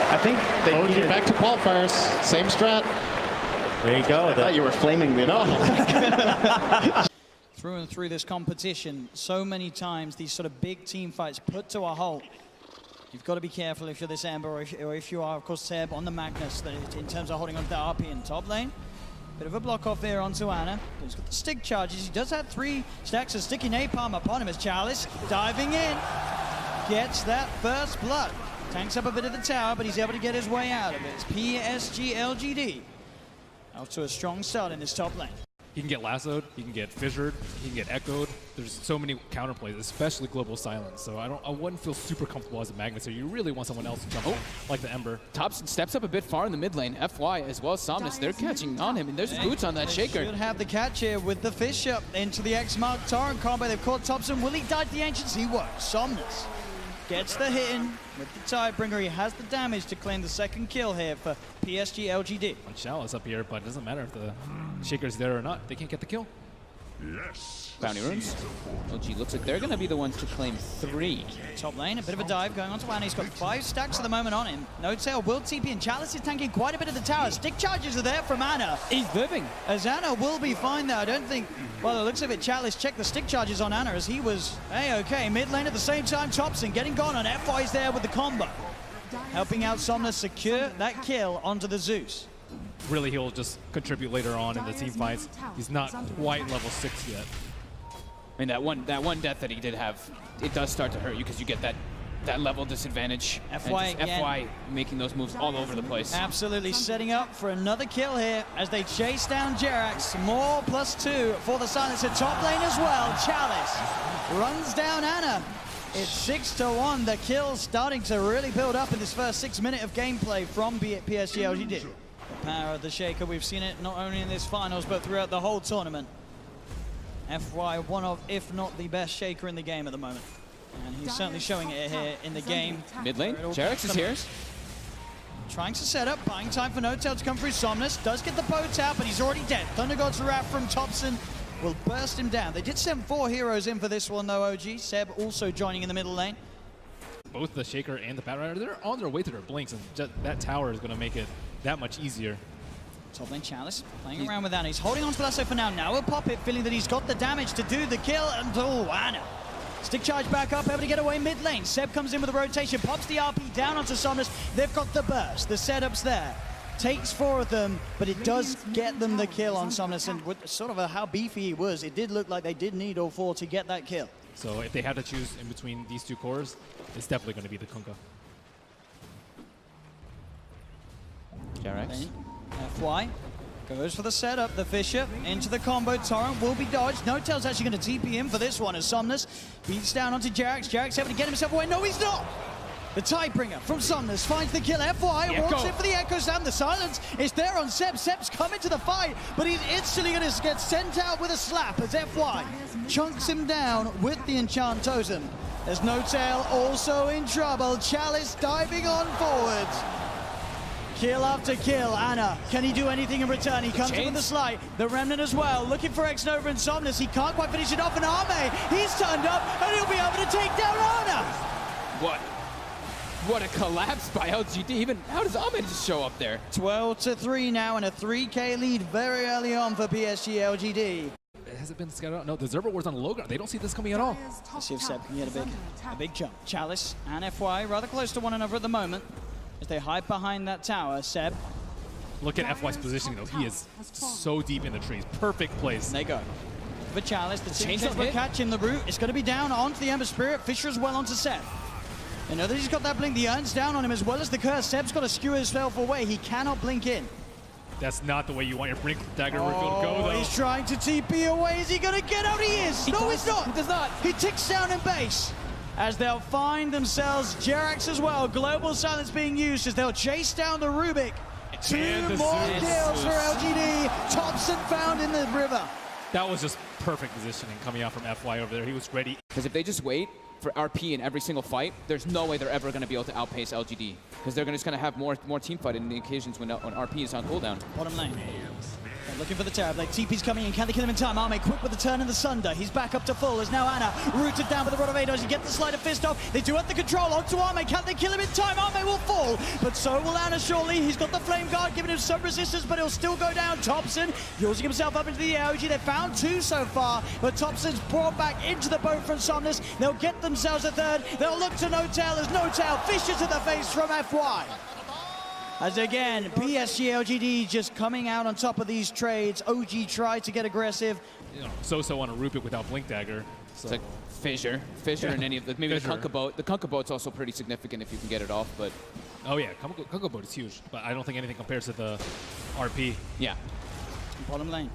I think they OG back to qualifiers, same strat. There you go. I thought you were flaming me. No. Through and through this competition, so many times these sort of big team fights put to a halt. You've got to be careful if you're this Ember, or if you are, of course, Seb on the Magnus, in terms of holding on to the RP in top lane. Bit of a block off there onto Ana. He's got the stick charges. He does have 3 stacks of sticky napalm upon him as Chalice diving in. Gets that first blood. Tanks up a bit of the tower, but he's able to get his way out of it. It's PSG LGD. Off to a strong start in this top lane. He can get lassoed, he can get fissured, he can get echoed. There's so many counterplays, especially global silence. So I wouldn't feel super comfortable as a Magnus here. You really want someone else to jump like the Ember. Thompson steps up a bit far in the mid lane. FY as well as Somnus, they're catching on him, and there's boots on that Shaker. Should have the catch here with the fish up into the X-Mark Torrent combo. They've caught Thompson. Will he dodge the Ancients? He won't. Somnus gets the hit in with the Tidebringer. He has the damage to claim the second kill here for PSG LGD. On Chalice up here, but it doesn't matter if the Shaker's there or not. They can't get the kill. Yes. Bounty runes. OG looks like they're going to be the ones to claim 3. Top lane, a bit of a dive going on to Ana. He's got 5 stacks at the moment on him. No tail will TP, and Chalice is tanking quite a bit of the tower. Stick charges are there from Ana. He's living. As Ana will be fine there. I don't think, well, it looks of it, Chalice checked the stick charges on Ana as he was A-okay. Mid lane at the same time, Thompson getting gone on. FY's there with the combo. Helping out Somnus secure that kill onto the Zeus. Really, he'll just contribute later on in the team fights. He's not quite level 6 yet. I mean, that one death that he did have, it does start to hurt you because you get that level disadvantage. FY making those moves all over the place. Absolutely setting up for another kill here as they chase down Jerax. More +2 for the Silencer. Top lane as well. Chalice runs down Ana. It's 6-1. The kills starting to really build up in this first 6 minute of gameplay from PSG LGD. The power of the Shaker, we've seen it not only in this finals, but throughout the whole tournament. FY, one of, if not the best Shaker in the game at the moment. And he's certainly showing it here in the game. Mid lane, Jerax is here. Trying to set up, buying time for No-Tail to come through. Somnus does get the boat out, but he's already dead. Thunder God's Wrath from Thompson will burst him down. They did send 4 heroes in for this one though, OG. Seb also joining in the middle lane. Both the Shaker and the Batrider, they're on their way to their blinks, and that tower is going to make it that much easier. Top lane Chalice playing around with Ana. He's holding on to Lasso for now. Now a pop it, feeling that he's got the damage to do the kill. And oh, Ana. Stick charge back up, able to get away mid lane. Seb comes in with a rotation, pops the RP down onto Somnus. They've got the burst, the setup's there. Takes 4 of them, but it does get them the kill on Somnus. And with sort of how beefy he was, it did look like they did need all 4 to get that kill. So if they had to choose in between these 2 cores, it's definitely going to be the Kunkka. Jerax. FY goes for the setup, the Fisher into the combo. Torrent will be dodged. No-Tail's actually going to TP in for this one as Somnus beats down onto Jerax. Jerax able to get himself away. No, he's not! The Tidebringer from Somnus finds the kill. FY walks in for the Echo Slam. The silence is there on Seb. Seb's coming to the fight, but he's instantly going to get sent out with a slap as FY chunks him down with the Enchant Totem. There's No-Tail also in trouble. Chalice diving on forwards. Kill after kill. Ana, can he do anything in return? He comes in with the slide. The Remnant as well, looking for X-Nova and Somnus. He can't quite finish it off, and Arme, he's turned up, and he'll be able to take down Ana. What a collapse by LGD. Even how does Ahmed just show up there? 12-3 now, and a 3K lead very early on for PSG LGD. Has it been scouted out? No, the Zerber Wars on low ground. They don't see this coming at all. Let's see if Seb can get a big jump. Chalice and FY rather close to one another at the moment as they hide behind that tower. Seb. Look at FY's positioning, though. He is so deep in the trees. Perfect place. And they go. For Chalice, the chains will catch him. The root is going to be down onto the Ember Spirit. Fisher as well onto Seb. You know that he's got that blink. The Urn's down on him as well as the curse. Seb's got to skewer himself away. He cannot blink in. That's not the way you want your blink dagger to go, though. He's trying to TP away. Is he going to get out? He is. No, he's not. He does not. He ticks down in base. As they'll find themselves Jerax as well. Global silence being used as they'll chase down the Rubik. 2 more kills for LGD. Thompson found in the river. That was just perfect positioning coming out from FY over there. He was ready. Because if they just wait for RP in every single fight, there's no way they're ever going to be able to outpace LGD. Because they're just going to have more team fight in the occasions when RP is on cooldown. Bottom lane. Looking for the Terror Blade. TP's coming in. Can they kill him in time? Arme quick with the turn and the Sunder. He's back up to full as now Ana rooted down with the Rod of Ados. You get the Sleight of Fist off. They do have the control onto Arme. Can they kill him in time? Arme will fall, but so will Ana surely. He's got the Flame Guard giving him some resistance, but he'll still go down. Thompson using himself up into the air. OG, they found two so far, but Thompson's brought back into the boat from Somnus. They'll get themselves a third. They'll look to No Tail as No Tail fishes to the face from FY. As again, PSG LGD just coming out on top of these trades. OG tried to get aggressive. You know, so on a Rupit without Blink Dagger. So. It's like Fissure in any of the, maybe Fissure. The Kunkka Boat. The Kunkka Boat's also pretty significant if you can get it off, but. Oh yeah, Kunkka Boat is huge, but I don't think anything compares to the RP. Yeah. Bottom lane.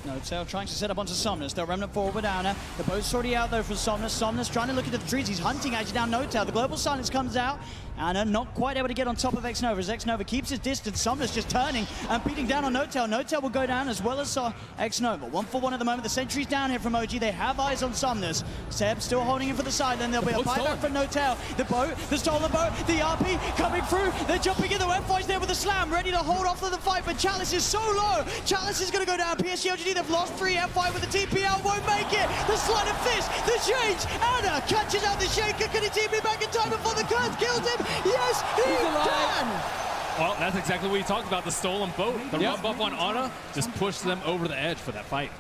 No Tail trying to set up onto Somnus. They'll Remnant forward with Ana. The boat's already out though for Somnus. Somnus trying to look into the trees. He's hunting actually down No Tail. The Global Silence comes out. Ana not quite able to get on top of X-Nova as X-Nova keeps his distance. Somnus just turning and beating down on No Tail. No Tail will go down as well as X-Nova. 1-for-1 at the moment. The sentry's down here from OG. They have eyes on Somnus. Seb still holding him for the side. Then there'll be a buyback from No Tail. The boat, the stolen boat, the RP coming through. They're jumping in. The FY's there with the slam, ready to hold off to the fight, but Chalice is so low. Chalice is going to go down. PSG LGD, they've lost 3. FY with the TPL won't make it. The Sleight of Fist, the change. Ana catches out the Shaker. Can he TP back in time before the Curse kills him? Yes, he can! Well, that's exactly what you talked about, the stolen boat. The run buff on Ana just pushed them over the edge for that fight.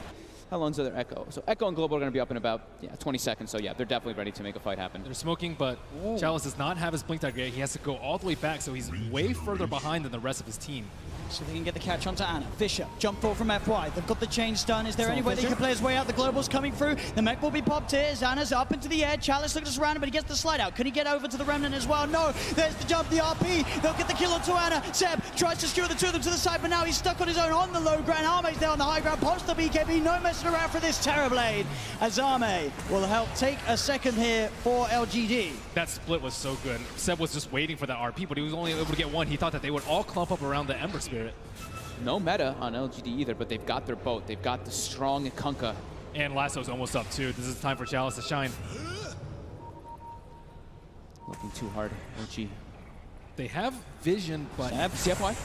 How long's their Echo? So Echo and Global are going to be up in about 20 seconds. So yeah, they're definitely ready to make a fight happen. They're smoking, but Chalice does not have his Blink Dagger yet. He has to go all the way back, so he's way further behind than the rest of his team. So they can get the catch onto Ana. Fisher, jump forward from FY. They've got the chain stun. Is there any way they can play his way out? The Global's coming through. The mech will be popped here. Ana's up into the air. Chalice looks around him, but he gets the slide out. Can he get over to the Remnant as well? No. There's the jump, the RP. They'll get the kill onto Ana. Seb tries to skewer the two of them to the side, but now he's stuck on his own on the low ground. Arme's there on the high ground. Pops the BKB. No messing around for this Terror Blade. As Arme will help take a second here for LGD. That split was so good. Seb was just waiting for that RP, but he was only able to get one. He thought that they would all clump up around the Ember Spirit. No meta on LGD either, but they've got their boat. They've got the strong Kunkka. And Lasso's almost up too. This is time for Chalice to shine. Looking too hard, OG. They have vision, but... See FY?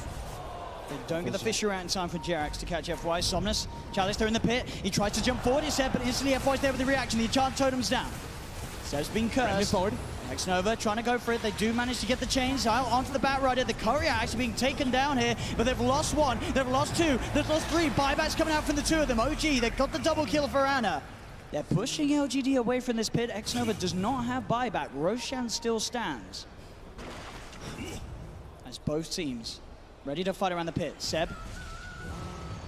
They don't get the Fisher out in time for Jerax to catch FY. Somnus, Chalice, they're in the pit. He tries to jump forward, he said, but instantly FY's there with the reaction. The enchant totem's down. Seb's been cursed. Forward. X-Nova trying to go for it. They do manage to get the chains out onto the Bat Rider. The Courier actually being taken down here, but they've lost 1, they've lost 2, they've lost 3. Buybacks coming out from the 2 of them. OG, they've got the double kill for Ana. They're pushing LGD away from this pit. X-Nova does not have buyback. Roshan still stands. As both teams ready to fight around the pit. Seb,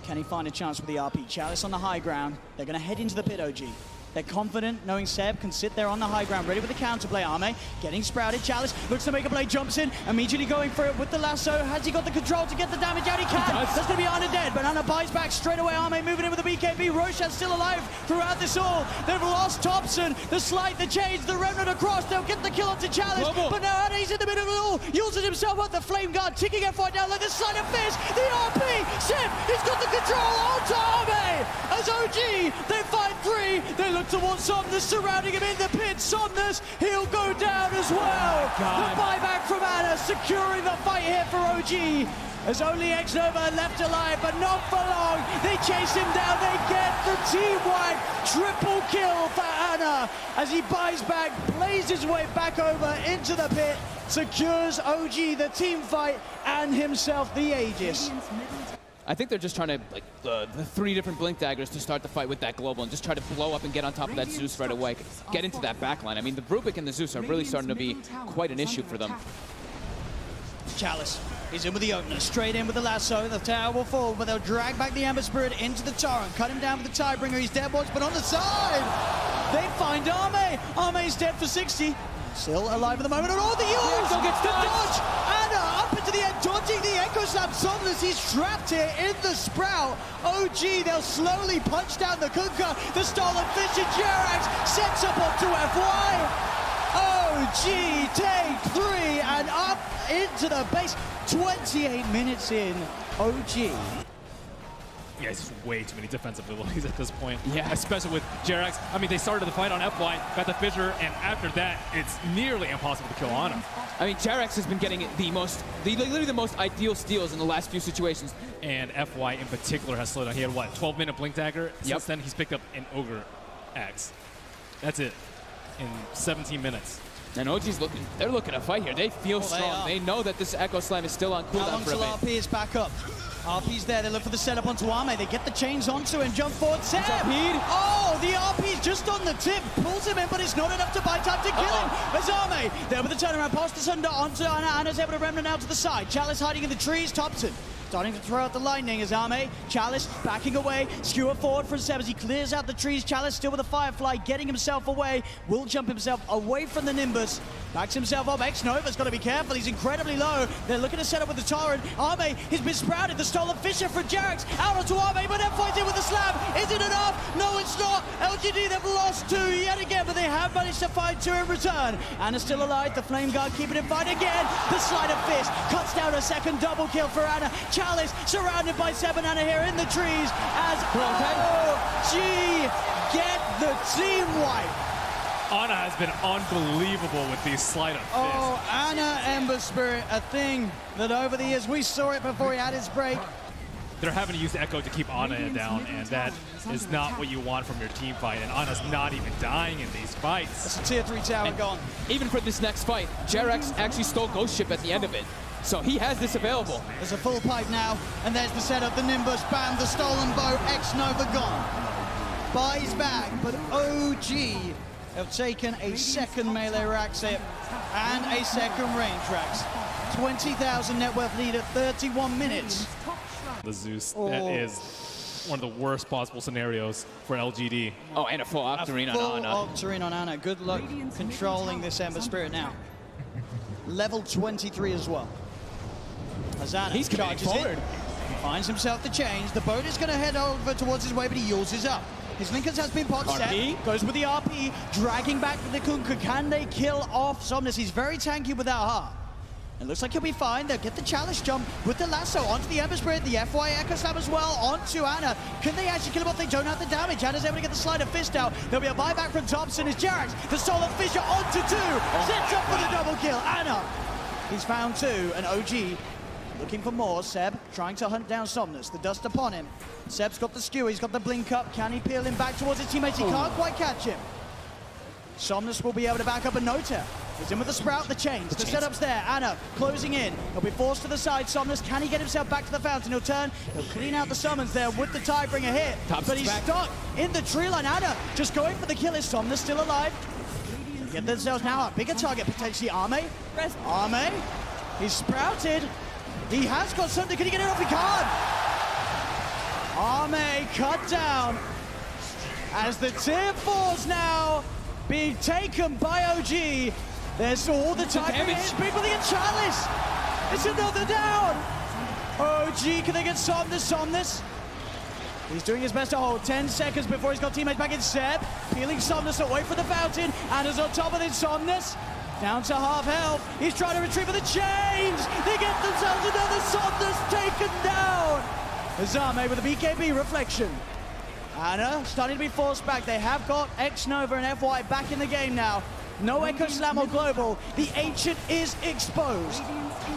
can he find a chance with the RP? Chalice on the high ground. They're going to head into the pit, OG. They're confident, knowing Seb can sit there on the high ground, ready with the counterplay. Arme getting sprouted. Chalice looks to make a play, jumps in, immediately going for it with the lasso. Has he got the control to get the damage out? He can. That's going to be Ana dead, but Ana buys back straight away. Arme moving in with the BKB. Roshan's still alive throughout this all. They've lost Thompson, the Slight, the Change, the Remnant across. They'll get the kill onto Chalice, but now Ana's in the middle of it all. Uses himself up the Flame Guard, ticking FY down like the Sleight of Fist. The RP, Seb, he's got the control onto Arme. As OG, they fight 3. They look towards Somnus, surrounding him in the pit. Somnus, he'll go down as well. The buyback from Ana, securing the fight here for OG. There's only X-Nova left alive, but not for long. They chase him down. They get the team-wide triple kill for Ana as he buys back, plays his way back over into the pit, secures OG the team fight and himself the Aegis. I think they're just trying to, like, the 3 different Blink Daggers to start the fight with that Global and just try to blow up and get on top of that Zeus right away. Get into that backline. I mean, the Rubik and the Zeus are really starting to be quite an issue for them. Chalice, he's in with the opener, straight in with the lasso. The tower will fall, but they'll drag back the Ember Spirit into the torrent, cut him down with the Tidebringer. He's dead, boys, but on the side, they find Arme. Arme's dead for 60. Still alive at the moment, and all the use! The dodge! Ana up into the end, dodging the Echo Slap. Somnus, he's trapped here in the Sprout. OG, they'll slowly punch down the Kunkka. The stolen fish and Jerax sets up onto FY. OG take 3 and up into the base. 28 minutes in, OG. Yeah, it's just way too many defensive abilities at this point. Yeah. Especially with Jerax. I mean, they started the fight on FY, got the fissure, and after that, it's nearly impossible to kill Ana. I mean, Jerax has been getting literally the most ideal steals in the last few situations. And FY in particular has slowed down. He had, what, 12-minute Blink Dagger? Yep. Since then, he's picked up an Ogre Axe. That's it. In 17 minutes. And OG's they're looking to fight here. They feel strong. They know that this Echo Slam is still on How cooldown long for a till bit. RP is back up? RP's there. They look for the setup onto Ame. They get the chains onto him. Jump forward. Seb. Oh, the RP's just on the tip. Pulls him in, but it's not enough to buy time to kill him. There's Ame. There with the turnaround. Past the Sunder onto Ana. Ana's able to remnant out to the side. Chalice hiding in the trees. Thompson starting to throw out the lightning as Ame. Chalice backing away. Skewer forward from Seb as he clears out the trees. Chalice still with a Firefly, getting himself away. Will jump himself away from the Nimbus. Backs himself up. X-Nova's got to be careful. He's incredibly low. They're looking to set up with the Torrent. Ame has been sprouted. The stolen Fisher from Jerax. Out onto Ame, but F5's in with the slam. Is it enough? No, it's not. LGD, they've lost 2 yet again, but they have managed to find 2 in return. Anna's still alive. The Flame Guard keeping it fine again. The Sleight of Fist cuts down a second double kill for Ana. Chalice surrounded by Seb and Ana here in the trees as OG get the team wipe. Ana has been unbelievable with these sleight of fists. Oh, Ana Ember Spirit, a thing that over the years we saw it before he had his break. They're having to use the Echo to keep Ana down, and that is not what you want from your team fight, and Ana's not even dying in these fights. It's a tier 3 tower gone. Even for this next fight, Jerax actually stole Ghost Ship at the end of it. So he has this available. There's a full pipe now, and there's the setup, the Nimbus, bam, the stolen bow, X-Nova gone. Buys back, but OG have taken a second melee rack set and a second range racks. 20,000 net worth lead at 31 minutes. The Zeus, that is one of the worst possible scenarios for LGD. Oh, and a full Octarine on Ana. Octarine on Ana. Good luck controlling this Ember Spirit now. Level 23 as well. As Ana He's charges forward. He finds himself the change. The boat is going to head over towards his way, but he uses up. His Linkers has been pot set. Goes with the RP, dragging back the Kunkka. Can they kill off Somnus? He's very tanky without heart. It looks like he'll be fine. They'll get the Chalice jump with the lasso onto the Ember Spirit, the FY Echo Slam as well, onto Ana. Can they actually kill him off? They don't have the damage. Ana's able to get the Sleight of Fist out. There'll be a buyback from Thompson as Jerax, the stolen Fisher onto 2. Sets up for the double kill. Ana, he's found 2, and OG looking for more. Seb trying to hunt down Somnus. The dust upon him. Seb's got the skewer. He's got the blink up. Can he peel him back towards his teammates? He can't quite catch him. Somnus will be able to back up a Nota. He's in with the Sprout, the chains. The setup's there. Ana closing in. He'll be forced to the side. Somnus, can he get himself back to the fountain? He'll turn. He'll clean out the summons there with the Tidebringer hit. But he's stuck in the tree line. Ana just going for the kill. Is Somnus still alive? Get themselves now a bigger target, potentially Ame. Ame. He's sprouted. He has got something. Can he get it off? He can't. Ame cut down as the tier 4's now being taken by OG. There's all the time. People they get Chalice. It's another down. OG, can they get Somnus? He's doing his best to hold 10 seconds before he's got teammates back in. Seb peeling Somnus away from the fountain, and is on top of it. Somnus down to half health. He's trying to retrieve for the chains. They get themselves another Somnus taken down. Azame with a BKB reflection. Ana starting to be forced back. They have got X-Nova and FY back in the game now. No Echo Slam or Global. The Ancient is exposed.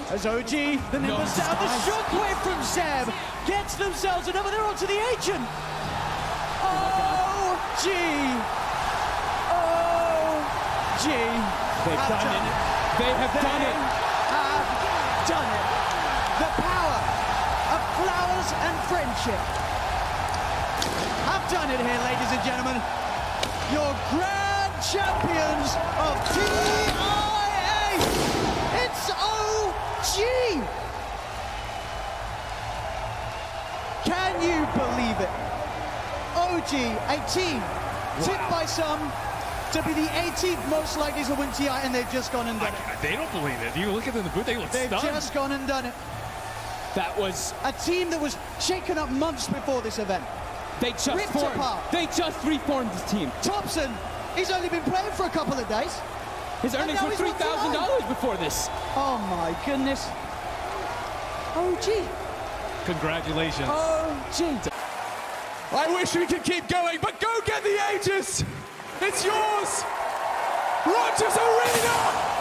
As OG, the Nimbus down, the shockwave from Seb gets themselves another. They're onto the Ancient. OG. OG. They've done it. They have done it. Have done it. The power of flowers and friendship have done it here, ladies and gentlemen. Your grand champions of Ti8. It's OG. Can you believe it? OG, a team tipped by some to be the 18th most likely to win TI, and they've just gone and done it. They don't believe it. You look at them in the booth, they look They've stunned. just gone and done it. That was a team that was shaken up months before this event. They just ripped formed. Apart. They just reformed this team. Thompson, he's only been playing for a couple of days. His earnings were $3,000 before this. Oh my goodness. OG. Congratulations. OG. I wish we could keep going, but go get the Aegis! It's yours! Rogers Arena!